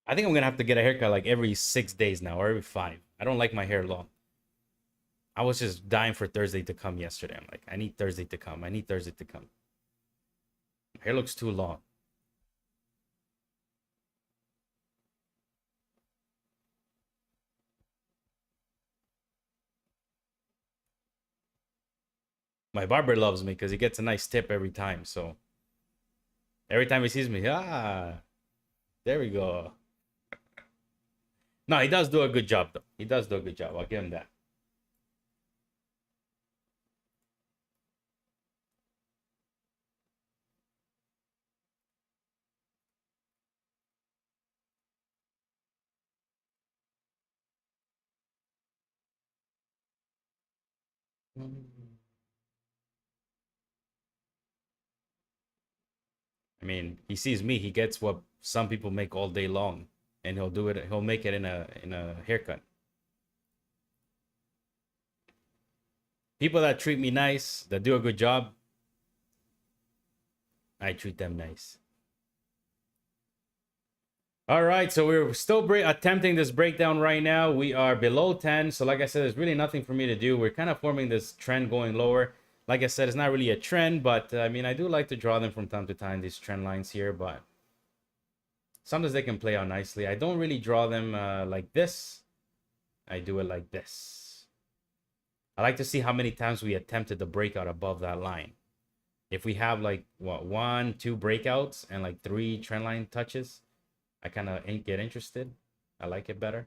I think I'm going to have to get a haircut like every 6 days now, or every 5. I don't like my hair long. I was just dying for Thursday to come yesterday. I'm like, I need Thursday to come. I need Thursday to come. My hair looks too long. My barber loves me because he gets a nice tip every time. So every time he sees me, there we go. No, he does do a good job, though. He does do a good job. I'll give him that. I mean, he sees me. He gets what some people make all day long, and he'll do it. He'll make it in a haircut. People that treat me nice, that do a good job, I treat them nice. All right, so we're still attempting this breakdown right now. We are below 10. So like I said, there's really nothing for me to do. We're kind of forming this trend going lower. Like I said, it's not really a trend, but I mean, I do like to draw them from time to time, these trend lines here, but sometimes they can play out nicely. I don't really draw them like this. I do it like this. I like to see how many times we attempted the breakout above that line. If we have like, what, 1, 2 breakouts and like 3 trend line touches, I kind of get interested. I like it better.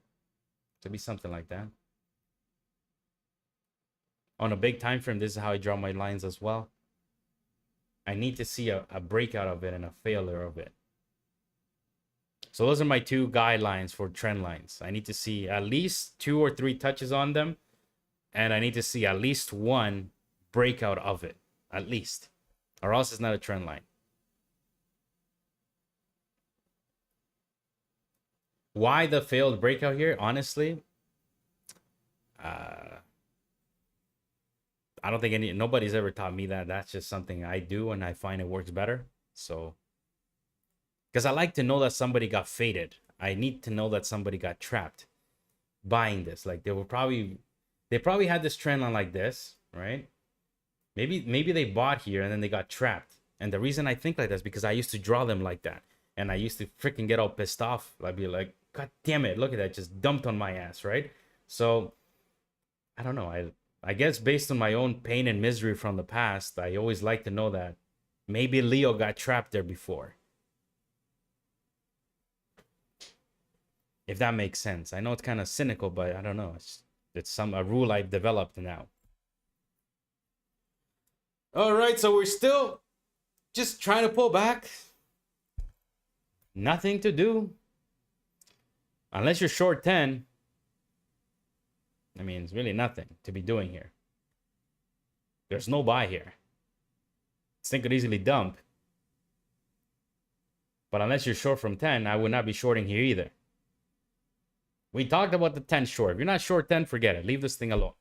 To be something like that. On a big time frame, this is how I draw my lines as well. I need to see a breakout of it and a failure of it. So those are my 2 guidelines for trend lines. I need to see at least 2 or 3 touches on them. And I need to see at least 1 breakout of it. At least. Or else it's not a trend line. Why the failed breakout here? Honestly, I don't think nobody's ever taught me that. That's just something I do and I find it works better. So, because I like to know that somebody got faded. I need to know that somebody got trapped buying this. Like they probably had this trend line like this, right? Maybe they bought here and then they got trapped. And the reason I think like that is because I used to draw them like that. And I used to freaking get all pissed off. I'd be like, God damn it, look at that, just dumped on my ass, right? So, I don't know. I guess based on my own pain and misery from the past, I always like to know that maybe Leo got trapped there before. If that makes sense. I know it's kind of cynical, but I don't know. It's a rule I've developed now. All right, so we're still just trying to pull back. Nothing to do. Unless you're short 10. I mean, it's really nothing to be doing here. There's no buy here. This thing could easily dump. But unless you're short from 10, I would not be shorting here either. We talked about the 10 short. If you're not short 10, forget it. Leave this thing alone.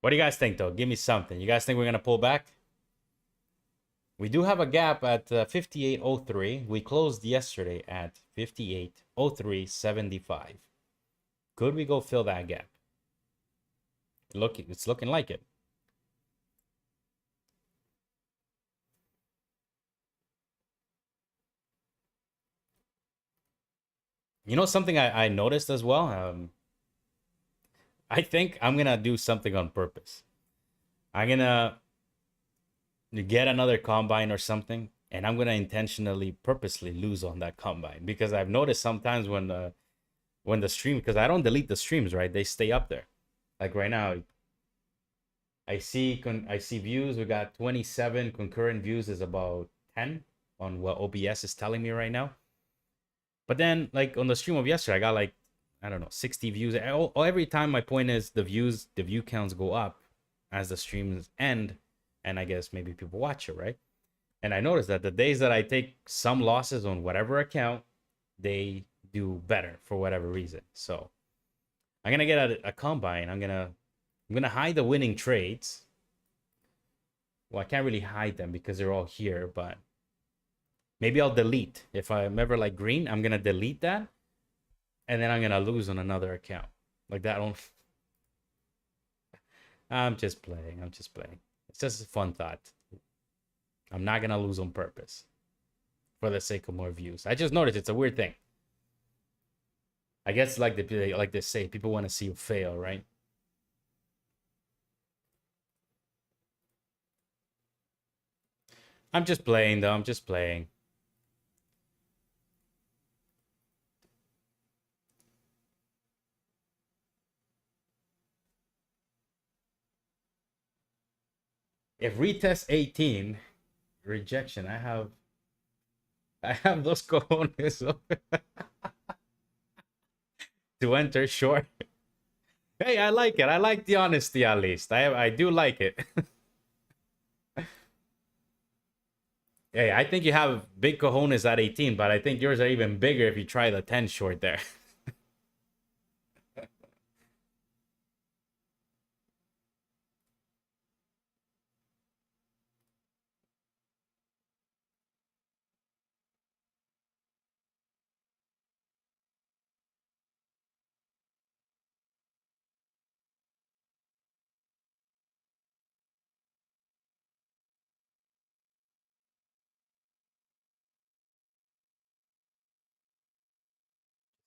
What do you guys think, though? Give me something. You guys think we're going to pull back? We do have a gap at 58.03. We closed yesterday at 58.03.75. Could we go fill that gap? Look, it's looking like it. You know something I noticed as well? I think I'm going to do something on purpose. I'm going to get another combine or something, and I'm going to intentionally, purposely lose on that combine. Because I've noticed sometimes when the stream, because I don't delete the streams, right? They stay up there. Like right now, I see views. We got 27 concurrent views is about 10. on what OBS is telling me right now. But then, like on the stream of yesterday, I got like, I don't know, 60 views. Every time, my point is the view counts go up as the streams end, and I guess maybe people watch it, right? And I noticed that the days that I take some losses on whatever account, they do better for whatever reason. So I'm gonna get a combine. I'm gonna hide the winning trades. Well, I can't really hide them because they're all here, but maybe I'll delete. If I'm ever like green, I'm gonna delete that, and then I'm gonna lose on another account. Like that don't. I'm just playing. I'm just playing. It's just a fun thought. I'm not gonna lose on purpose for the sake of more views. I just noticed it's a weird thing. I guess like they say, people want to see you fail, right? I'm just playing though. I'm just playing. If retest 18, rejection, I have those cojones to enter short. Hey, I like it. I like the honesty at least. I do like it. Hey, I think you have big cojones at 18, but I think yours are even bigger if you try the 10 short there.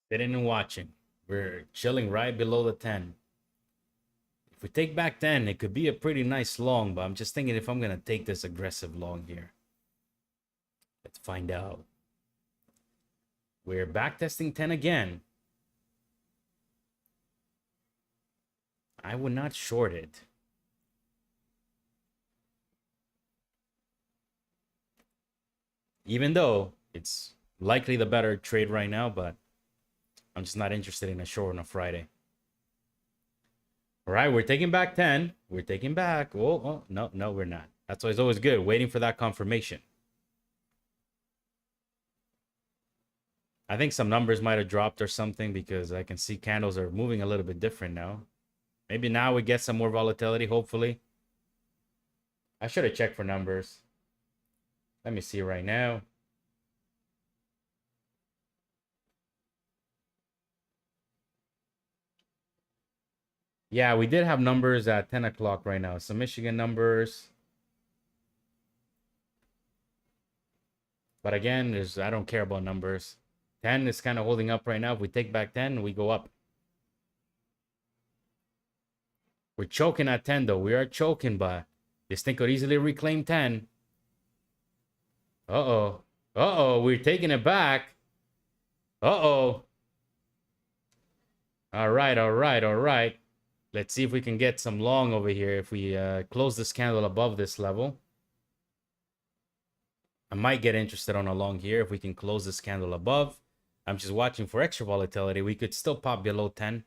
Sitting and watching. We're chilling right below the 10. If we take back 10, it could be a pretty nice long, but I'm just thinking if I'm going to take this aggressive long here. Let's find out. We're backtesting 10 again. I would not short it. Even though it's likely the better trade right now, but I'm just not interested in a short on a Friday. All right, we're taking back 10. We're taking back. Oh, no, we're not. That's why it's always good, waiting for that confirmation. I think some numbers might have dropped or something because I can see candles are moving a little bit different now. Maybe now we get some more volatility, hopefully. I should have checked for numbers. Let me see right now. Yeah, we did have numbers at 10 o'clock right now. Some Michigan numbers. But again, I don't care about numbers. 10 is kind of holding up right now. If we take back 10, we go up. We're choking at 10, though. We are choking, but this thing could easily reclaim 10. Uh-oh. Uh-oh, we're taking it back. Uh-oh. All right. Let's see if we can get some long over here if we close this candle above this level. I might get interested on a long here if we can close this candle above. I'm just watching for extra volatility. We could still pop below 10.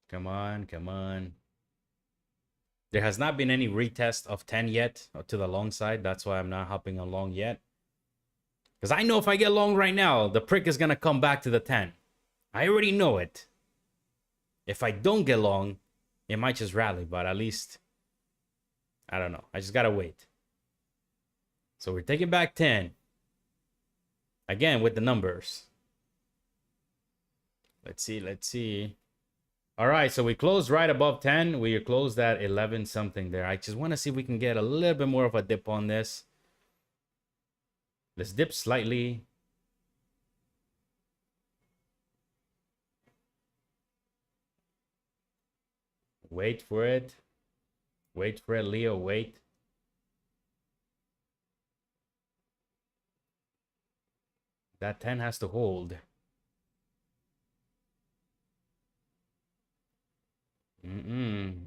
Come on. There has not been any retest of 10 yet to the long side. That's why I'm not hopping on long yet. Because I know if I get long right now, the prick is going to come back to the 10. I already know it. If I don't get long, it might just rally. But at least, I don't know. I just got to wait. So we're taking back 10. Again, with the numbers. Let's see. All right, so we closed right above 10. We closed at 11 something there. I just want to see if we can get a little bit more of a dip on this. Let's dip slightly. Wait for it. Wait for it, Leo. Wait. That 10 has to hold. Mm-mm.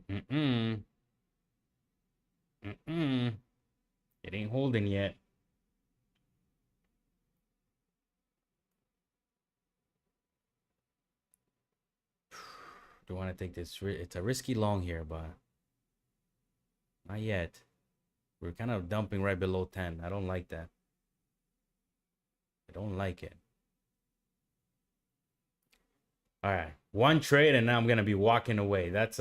It ain't holding yet. Do want to take this? It's a risky long here, but not yet. We're kind of dumping right below 10. I don't like that. I don't like it. All right, one trade, and now I'm gonna be walking away. This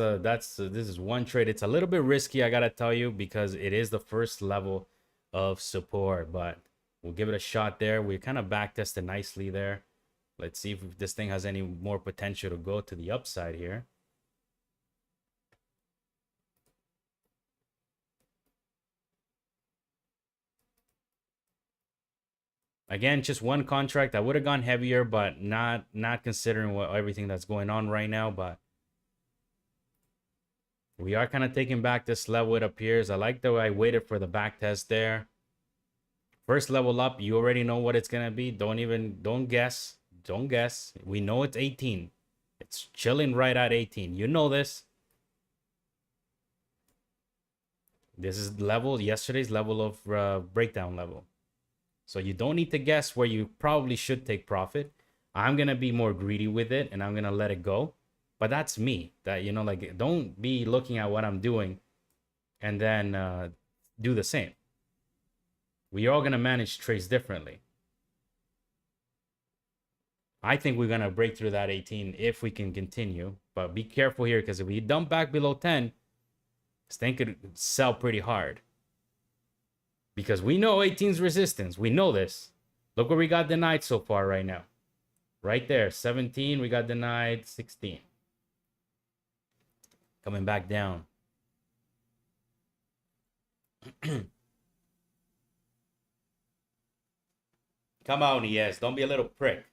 is one trade. It's a little bit risky, I gotta tell you, because it is the first level of support, but we'll give it a shot there. We kind of back tested nicely there. Let's see if this thing has any more potential to go to the upside here. Again, just one contract. I would have gone heavier, but not considering everything that's going on right now. But we are kind of taking back this level, it appears. I like the way I waited for the back test there. First level up, you already know what it's gonna be. Don't guess. Don't guess. We know it's 18. It's chilling right at 18. You know this. This is yesterday's level of breakdown level. So you don't need to guess where you probably should take profit. I'm going to be more greedy with it and I'm going to let it go. But that's me. That, like, don't be looking at what I'm doing and then do the same. We are going to manage trades differently. I think we're going to break through that 18 if we can continue. But be careful here, because if we dump back below 10, this thing could sell pretty hard. Because we know 18's resistance. We know this. Look where we got denied so far right now. Right there. 17. We got denied. 16. Coming back down. Come on, ES. Don't be a little prick.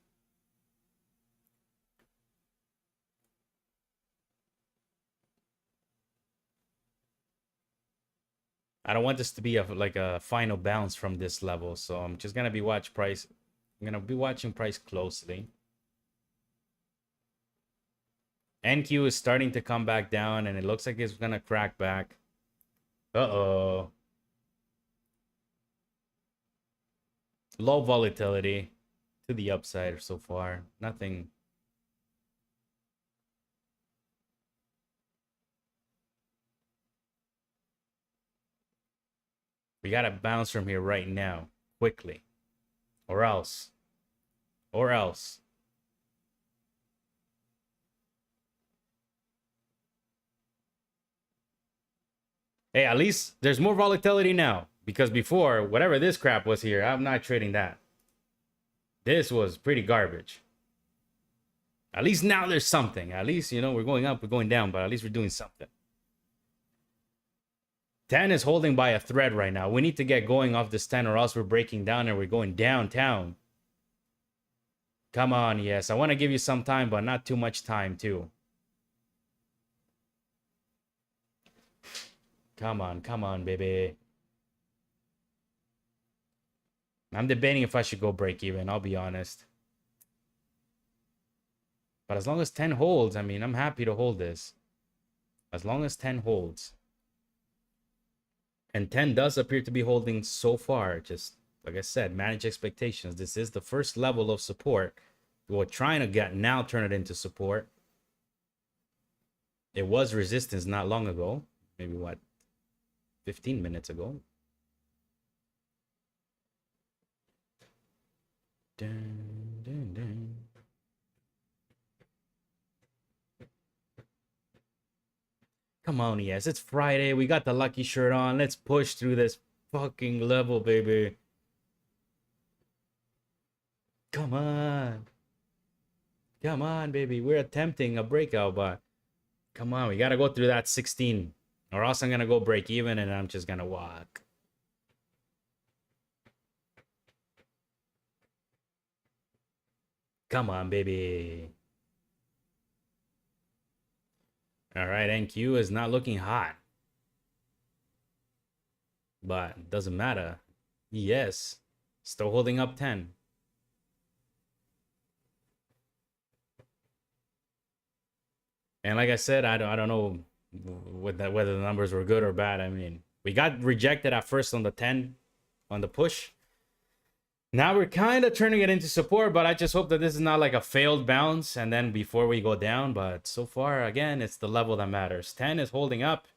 I don't want this to be like a final bounce from this level. So I'm just going to be watching price. I'm going to be watching price closely. NQ is starting to come back down, and it looks like it's going to crack back. Uh-oh. Low volatility to the upside so far. Nothing. We got to bounce from here right now. Quickly. Or else. Or else. Hey, at least there's more volatility now. Because before, whatever this crap was here, I'm not trading that. This was pretty garbage. At least now there's something. At least, we're going up, we're going down, but at least we're doing something. 10 is holding by a thread right now. We need to get going off this 10 or else we're breaking down and we're going downtown. Come on, yes. I want to give you some time, but not too much time, too. Come on, baby. I'm debating if I should go break even, I'll be honest. But as long as 10 holds, I mean, I'm happy to hold this. As long as 10 holds. And 10 does appear to be holding so far. Just, like I said, manage expectations. This is the first level of support. We're trying to get now turn it into support. It was resistance not long ago. Maybe, 15 minutes ago. Dun, dun, dun. Come on, yes. It's Friday. We got the lucky shirt on. Let's push through this fucking level, baby. Come on. Come on, baby. We're attempting a breakout, but come on. We got to go through that 16. Or else I'm going to go break even and I'm just going to walk. Come on, baby. All right, NQ is not looking hot. But it doesn't matter. Yes. Still holding up 10. And like I said, I don't know whether the numbers were good or bad. I mean, we got rejected at first on the 10 on the push. Now we're kind of turning it into support, but I just hope that this is not like a failed bounce and then before we go down. But so far, again, it's the level that matters. 10 is holding up.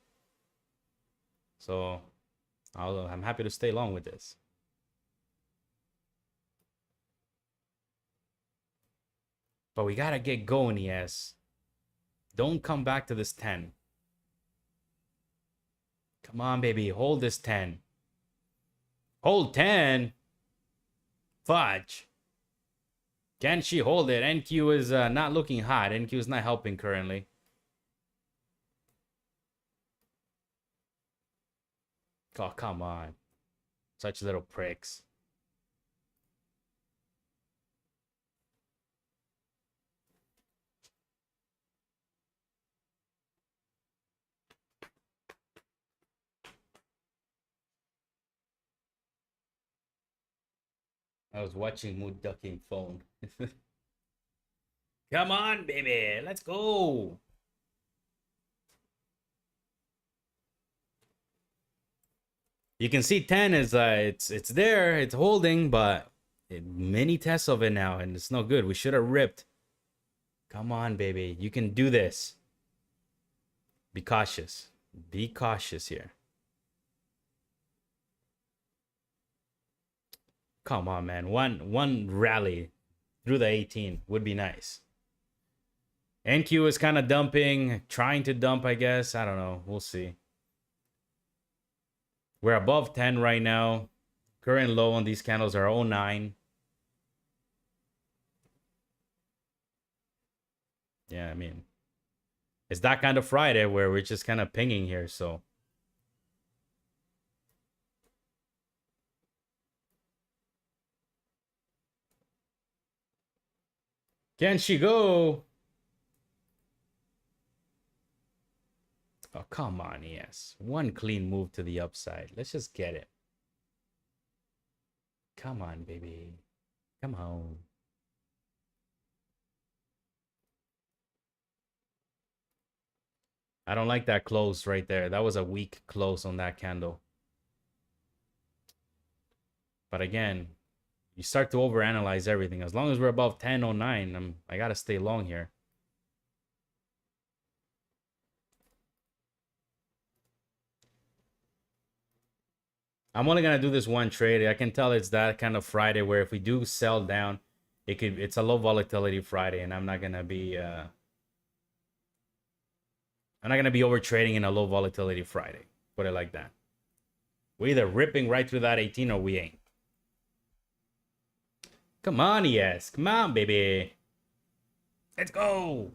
So I'm happy to stay long with this. But we got to get going, yes. Don't come back to this 10. Come on, baby. Hold this 10. Hold 10. Fudge. Can she hold it? NQ is not looking hot. NQ is not helping currently. Oh, come on. Such little pricks. I was watching Mood Ducking phone. Come on, baby. Let's go. You can see 10 is it's there, it's holding, but many tests of it now, and it's no good. We should have ripped. Come on, baby. You can do this. Be cautious. Be cautious here. Come on, man. One rally through the 18 would be nice. NQ is kind of dumping, trying to dump, I guess. I don't know. We'll see. We're above 10 right now. Current low on these candles are 09. Yeah, I mean, it's that kind of Friday where we're just kind of pinging here, so. Can she go? Oh, come on, yes. One clean move to the upside. Let's just get it. Come on, baby. Come on. I don't like that close right there. That was a weak close on that candle. But again, you start to overanalyze everything. As long as we're above 10.09, I gotta stay long here. I'm only gonna do this one trade. I can tell it's that kind of Friday where if we do sell down, it's a low volatility Friday, and I'm not gonna be over trading in a low volatility Friday. Put it like that. We're either ripping right through that 18 or we ain't. Come on, yes. Come on, baby. Let's go.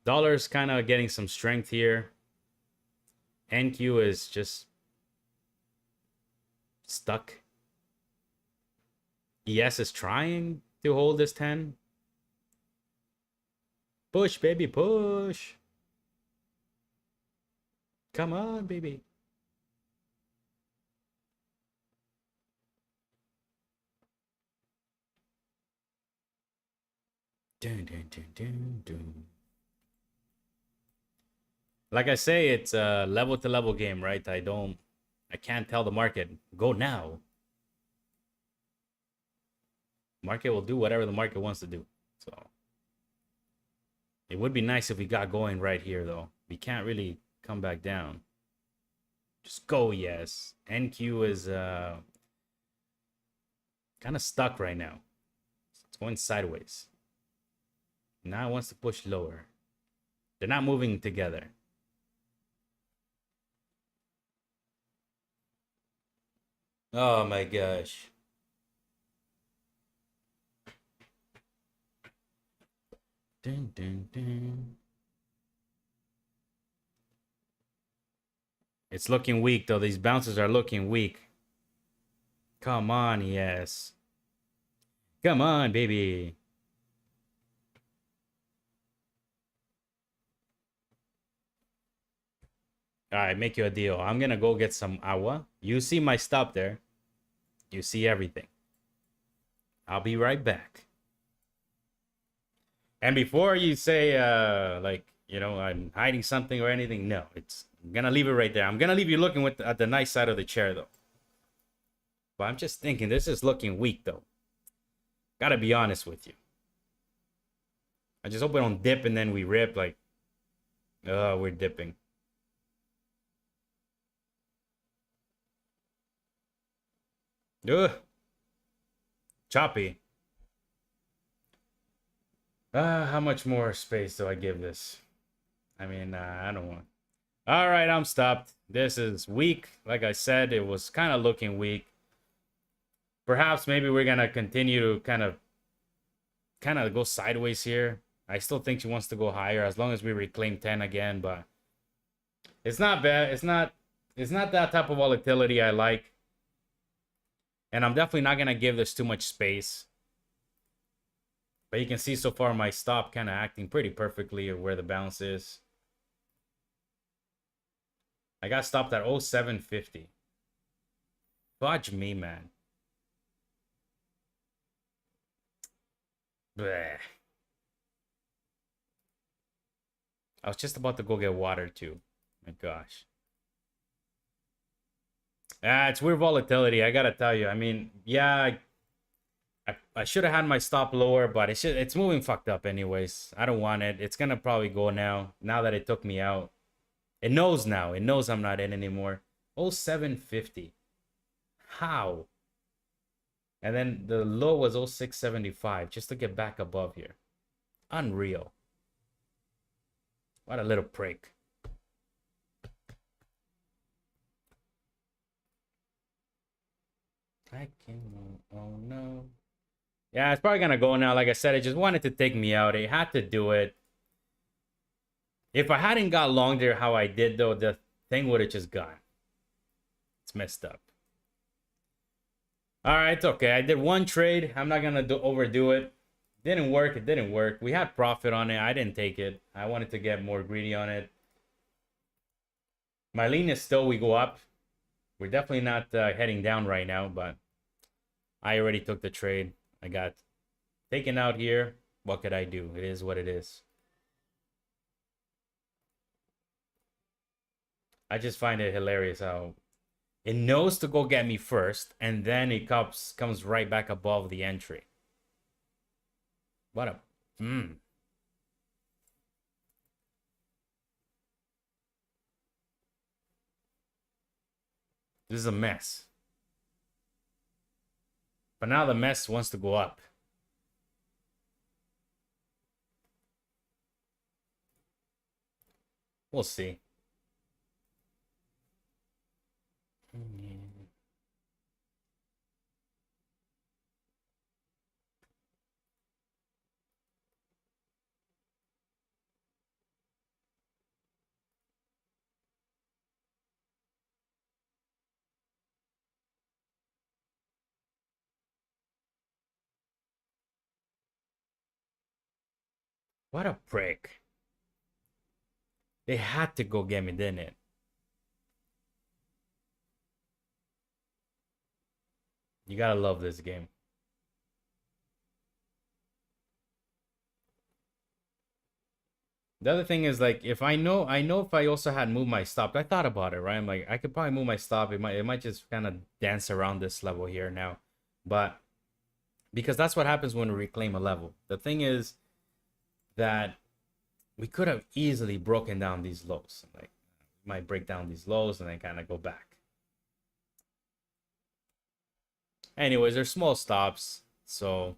Dollar's kind of getting some strength here. NQ is just stuck. ES is trying to hold this 10. Push, baby, push. Come on, baby. Dun, dun, dun, dun, dun. Like I say, it's a level to level game, right? I can't tell the market, go now. Market will do whatever the market wants to do. So it would be nice if we got going right here, though. We can't really come back down. Just go, yes. NQ is kind of stuck right now. It's going sideways. Now it wants to push lower. They're not moving together. Oh my gosh. Dun, dun, dun. It's looking weak, though. These bounces are looking weak. Come on, yes. Come on, baby. All right, make you a deal. I'm going to go get some agua. You see my stop there. You see everything. I'll be right back. And before you say, like, you know, I'm hiding something or anything, no, I'm gonna leave it right there. I'm gonna leave you looking at the nice side of the chair, though. But I'm just thinking, this is looking weak, though. Gotta be honest with you. I just hope we don't dip and then we rip, like, oh, we're dipping. Ugh. Choppy. How much more space do I give this? I mean, I don't want. All right, I'm stopped. This is weak. Like I said, it was kind of looking weak. Perhaps maybe we're gonna continue to kind of go sideways here. I still think she wants to go higher as long as we reclaim 10 again, but it's not bad. It's not that type of volatility I like. And I'm definitely not gonna give this too much space. But you can see so far my stop kind of acting pretty perfectly of where the bounce is. I got stopped at 0750. Fudge me, man. Bleh. I was just about to go get water too. My gosh. It's weird volatility, I gotta tell you. I mean, yeah, I should have had my stop lower, but it's moving fucked up anyways. I don't want it. It's gonna probably go now that it took me out. It knows now. It knows I'm not in anymore. 0750. How? And then the low was 0675 just to get back above here. Unreal. What a little prick. I can't. Oh no. Yeah, it's probably gonna go now. Like I said, it just wanted to take me out. It had to do it. If I hadn't got long there how I did, though, the thing would have just gone. It's messed up. All right, it's okay. I did one trade. I'm not gonna overdo it. Didn't work. It didn't work. We had profit on it. I didn't take it. I wanted to get more greedy on it. My lean is still we go up. We're definitely not heading down right now, but I already took the trade. I got taken out here. What could I do? It is what it is. I just find it hilarious how it knows to go get me first, and then it comes right back above the entry. What a... This is a mess. But now the mess wants to go up. We'll see. What a prick. They had to go get me, didn't it? You gotta love this game. The other thing is, like, if I know if I also had moved my stop, I thought about it, right? I'm like, I could probably move my stop. It might just kind of dance around this level here now. But because that's what happens when we reclaim a level. The thing is that we could have easily broken down these lows. Like, we might break down these lows and then kind of go back. Anyways, they're small stops, so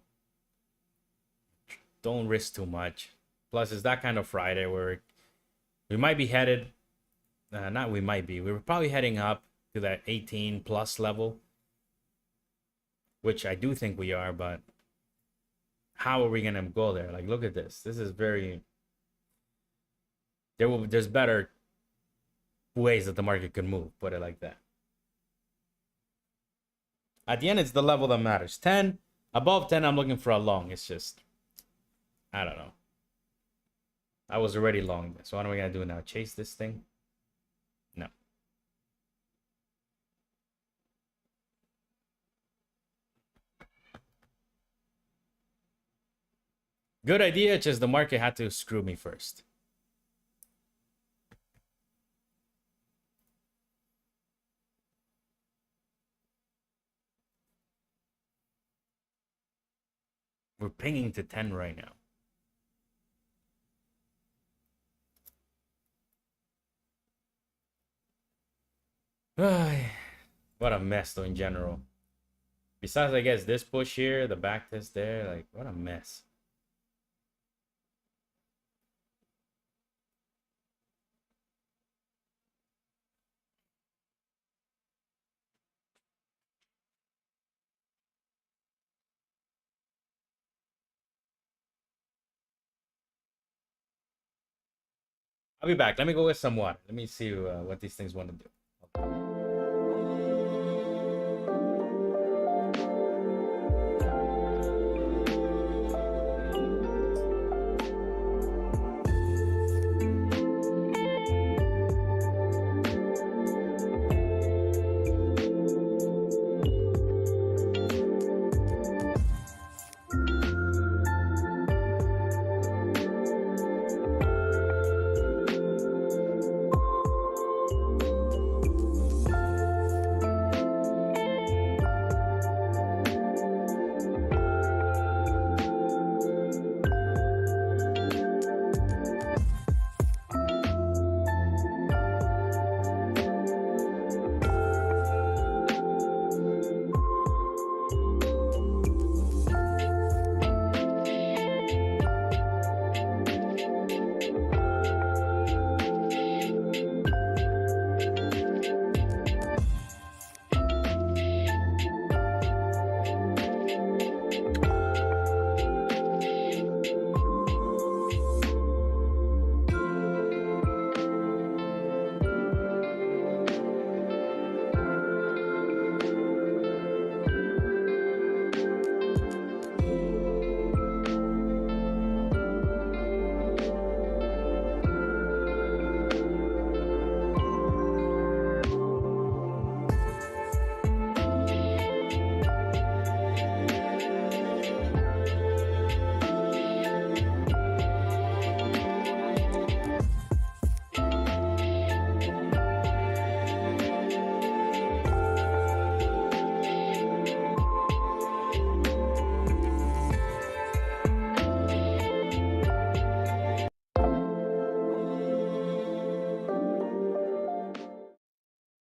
don't risk too much. Plus, it's that kind of Friday where we might be headed, not we might be, we were probably heading up to that 18 plus level, which I do think we are, but how are we going to go there? Like, look at this. This is very, there's better ways that the market could move, put it like that. At the end, it's the level that matters. 10, above 10, I'm looking for a long. It's just, I don't know. I was already long. So what am I going to do now? Chase this thing? No. Good idea, just the market had to screw me first. We're pinging to 10 right now. What a mess though in general. Besides, I guess this push here, the back test there, like what a mess. I'll be back. Let me go with some water. Let me see what these things want to do.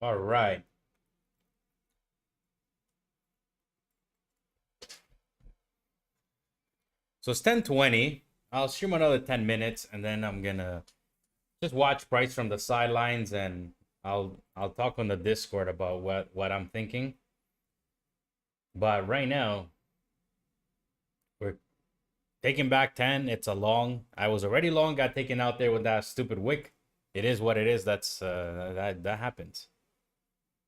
All right. So it's 10:20. I'll stream another 10 minutes and then I'm gonna just watch price from the sidelines and I'll talk on the Discord about what I'm thinking. But right now, we're taking back 10. It's a long. I was already long, got taken out there with that stupid wick. It is what it is. That's that happens.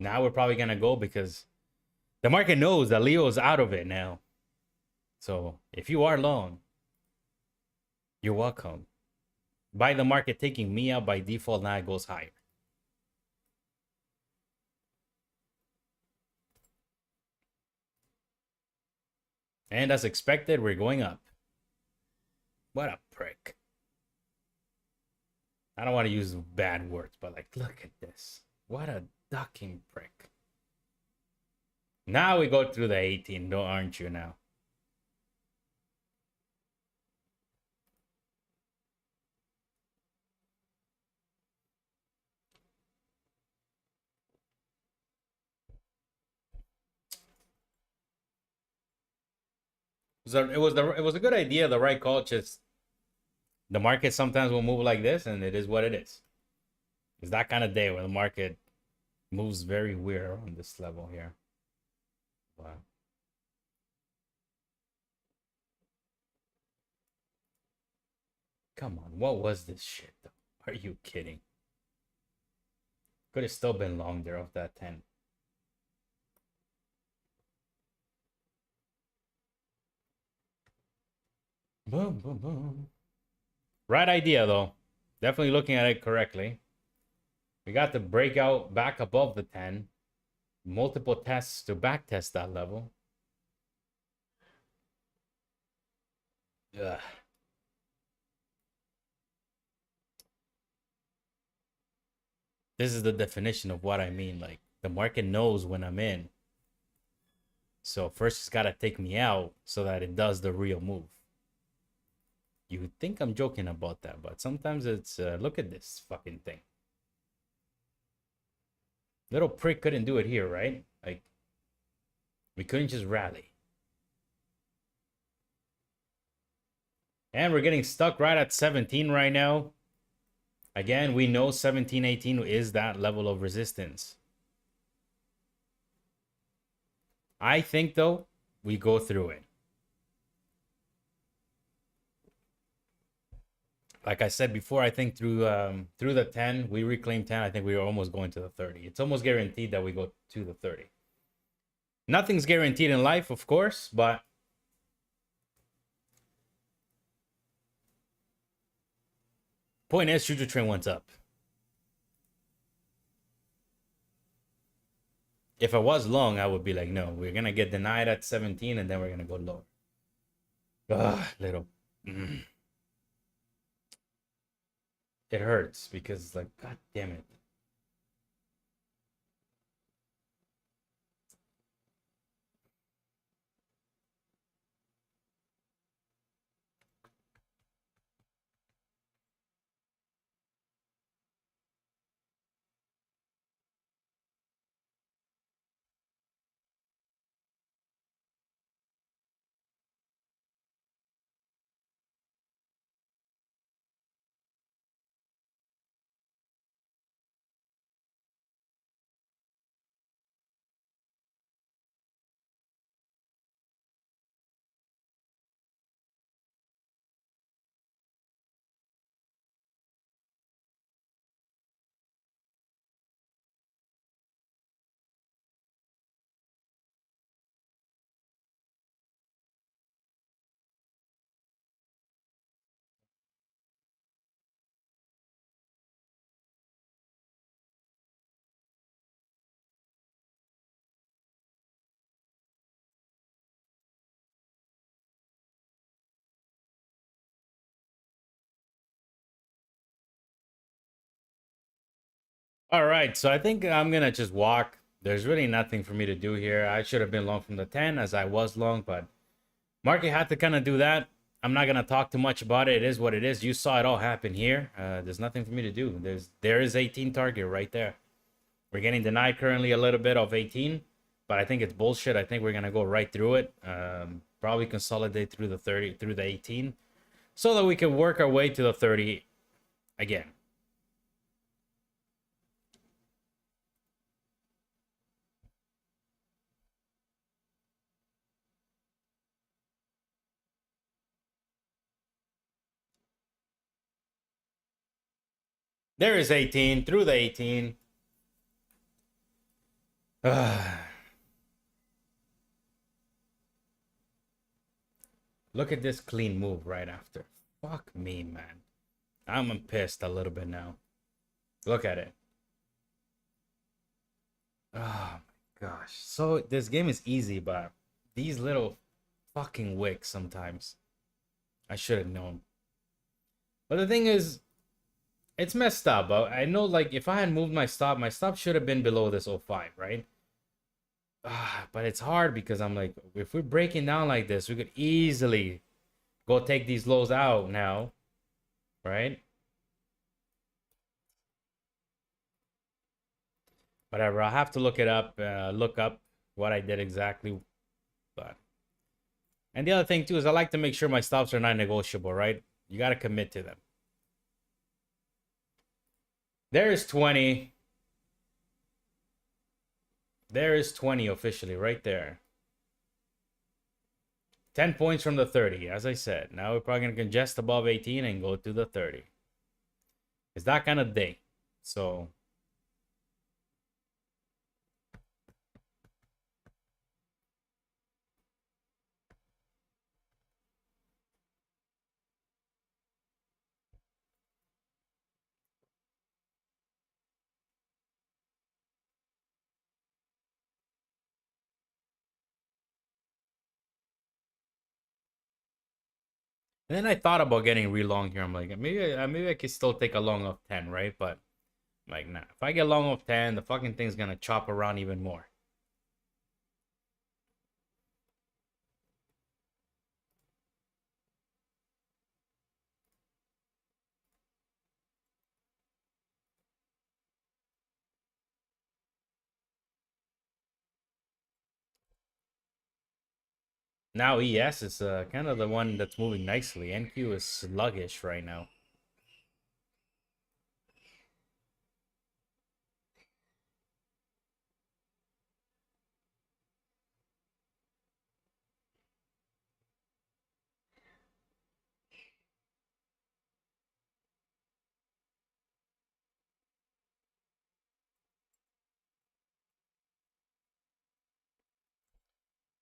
Now we're probably gonna go because the market knows that Leo's out of it now. So if you are long, you're welcome. By the market taking me out by default, now it goes higher. And as expected, we're going up. What a prick. I don't want to use bad words, but like, look at this. What a ducking prick. Now we go through the 18, aren't you now? So it was a good idea, the right call. Just the market sometimes will move like this, and it is what it is. It's that kind of day where the market moves very weird on this level here. Wow. Come on, what was this shit though? Are you kidding? Could have still been long there off that 10. Boom, boom, boom. Right idea though. Definitely looking at it correctly. We got the breakout back above the 10. Multiple tests to back test that level. Ugh. This is the definition of what I mean. Like, the market knows when I'm in. So first it's got to take me out so that it does the real move. You would think I'm joking about that, but sometimes it's, look at this fucking thing. Little prick couldn't do it here, right? Like, we couldn't just rally. And we're getting stuck right at 17 right now. Again, we know 17, 18 is that level of resistance. I think, though, we go through it. Like I said before, I think through the 10, we reclaim 10. I think we are almost going to the 30. It's almost guaranteed that we go to the 30. Nothing's guaranteed in life, of course, but point is, future trend went up. If I was long, I would be like, no, we're gonna get denied at 17, and then we're gonna go lower. Little. It hurts because, like, god damn it. All right, so I think I'm gonna just walk. There's really nothing for me to do here. I should have been long from the 10 as I was long, but market had to kind of do that. I'm not gonna talk too much about it. It is what it is. You saw it all happen here. There's nothing for me to do. There is 18 target right there. We're getting denied currently a little bit of 18, but I think it's bullshit. I think we're gonna go right through it. Probably consolidate through the 30, through the 18, so that we can work our way to the 30 again. There is 18 through the 18. Look at this clean move right after. Fuck me, man. I'm pissed a little bit now. Look at it. Oh my gosh. So this game is easy, but these little fucking wicks sometimes. I should have known. But the thing is, it's messed up. I know, like, if I had moved my stop should have been below this 05, right? But it's hard because I'm like, if we're breaking down like this, we could easily go take these lows out now, right? Whatever. I'll have to look it up, look up what I did exactly. But and the other thing too is I like to make sure my stops are not negotiable, right? You got to commit to them. There is 20. There is 20 officially right there. 10 points from the 30, as I said. Now we're probably going to congest above 18 and go to the 30. It's that kind of day. So and then I thought about getting re-long here. I'm like, maybe I could still take a long of 10, right? But Like, nah. If I get long of 10, the fucking thing's gonna chop around even more. Now ES is kind of the one that's moving nicely. NQ is sluggish right now.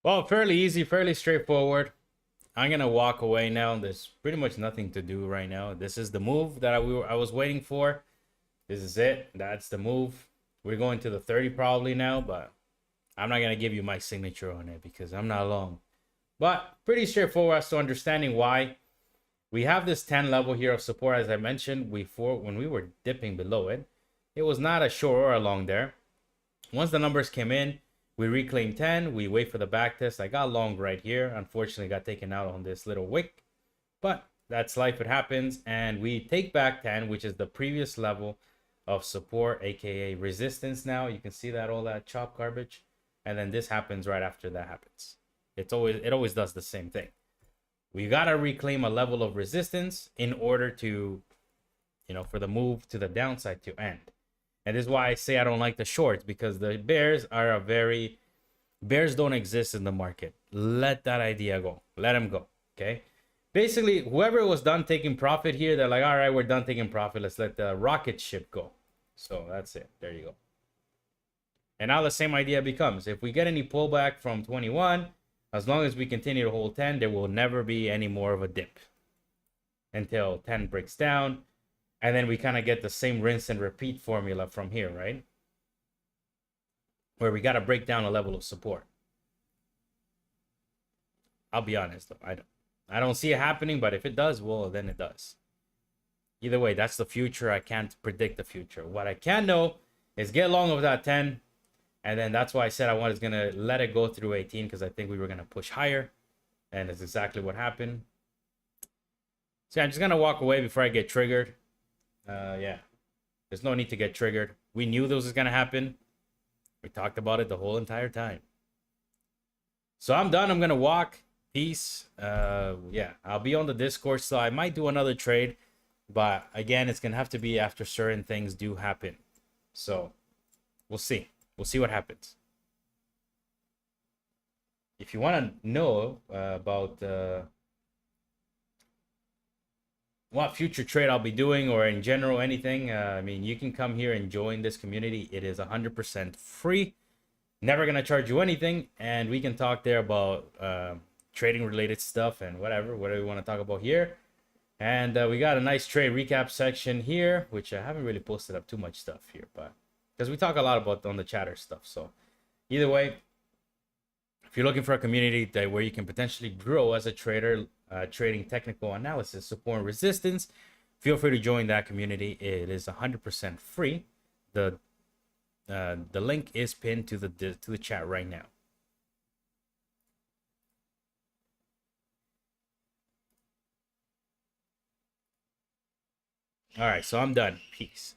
Well, fairly easy, fairly straightforward. I'm gonna walk away now. There's pretty much nothing to do right now. This is the move that I was waiting for. This is it. That's the move. We're going to the 30 probably now, but I'm not gonna give you my signature on it because I'm not long. But pretty straightforward as to understanding why. We have this 10 level here of support, as I mentioned before. When we were dipping below it, it was not a short or a long there. Once the numbers came in, we reclaim 10. We wait for the back test. I got long right here. Unfortunately, got taken out on this little wick. But that's life. It happens. And we take back 10, which is the previous level of support, aka resistance. Now you can see that all that chop garbage. And then this happens right after that happens. It always does the same thing. We gotta reclaim a level of resistance in order to, for the move to the downside to end. And this is why I say I don't like the shorts, because the bears bears don't exist in the market. Let that idea go. Let them go. Okay. Basically, whoever was done taking profit here, they're like, all right, we're done taking profit. Let's let the rocket ship go. So that's it. There you go. And now the same idea becomes, if we get any pullback from 21, as long as we continue to hold 10, there will never be any more of a dip until 10 breaks down. And then we kind of get the same rinse and repeat formula from here, right? Where we got to break down a level of support. I'll be honest, though. I don't see it happening, but if it does, well, then it does. Either way, that's the future. I can't predict the future. What I can know is get long of that 10. And then that's why I said I was going to let it go through 18, because I think we were going to push higher. And it's exactly what happened. So I'm just going to walk away before I get triggered. Yeah. There's no need to get triggered. We knew this was going to happen. We talked about it the whole entire time. So I'm done. I'm going to walk. Peace. Yeah. I'll be on the Discord, so I might do another trade. But again, it's going to have to be after certain things do happen. So we'll see. We'll see what happens. If you want to know about what future trade I'll be doing, or in general anything, I mean, you can come here and join this community. It is 100% free. Never going to charge you anything. And we can talk there about trading related stuff and whatever we want to talk about here. And we got a nice trade recap section here, which I haven't really posted up too much stuff here, but because we talk a lot about on the chatter stuff. So either way, if you're looking for a community where you can potentially grow as a trader, trading technical analysis, support, and resistance, feel free to join that community. It is 100% free. The link is pinned to the chat right now. All right, so I'm done. Peace.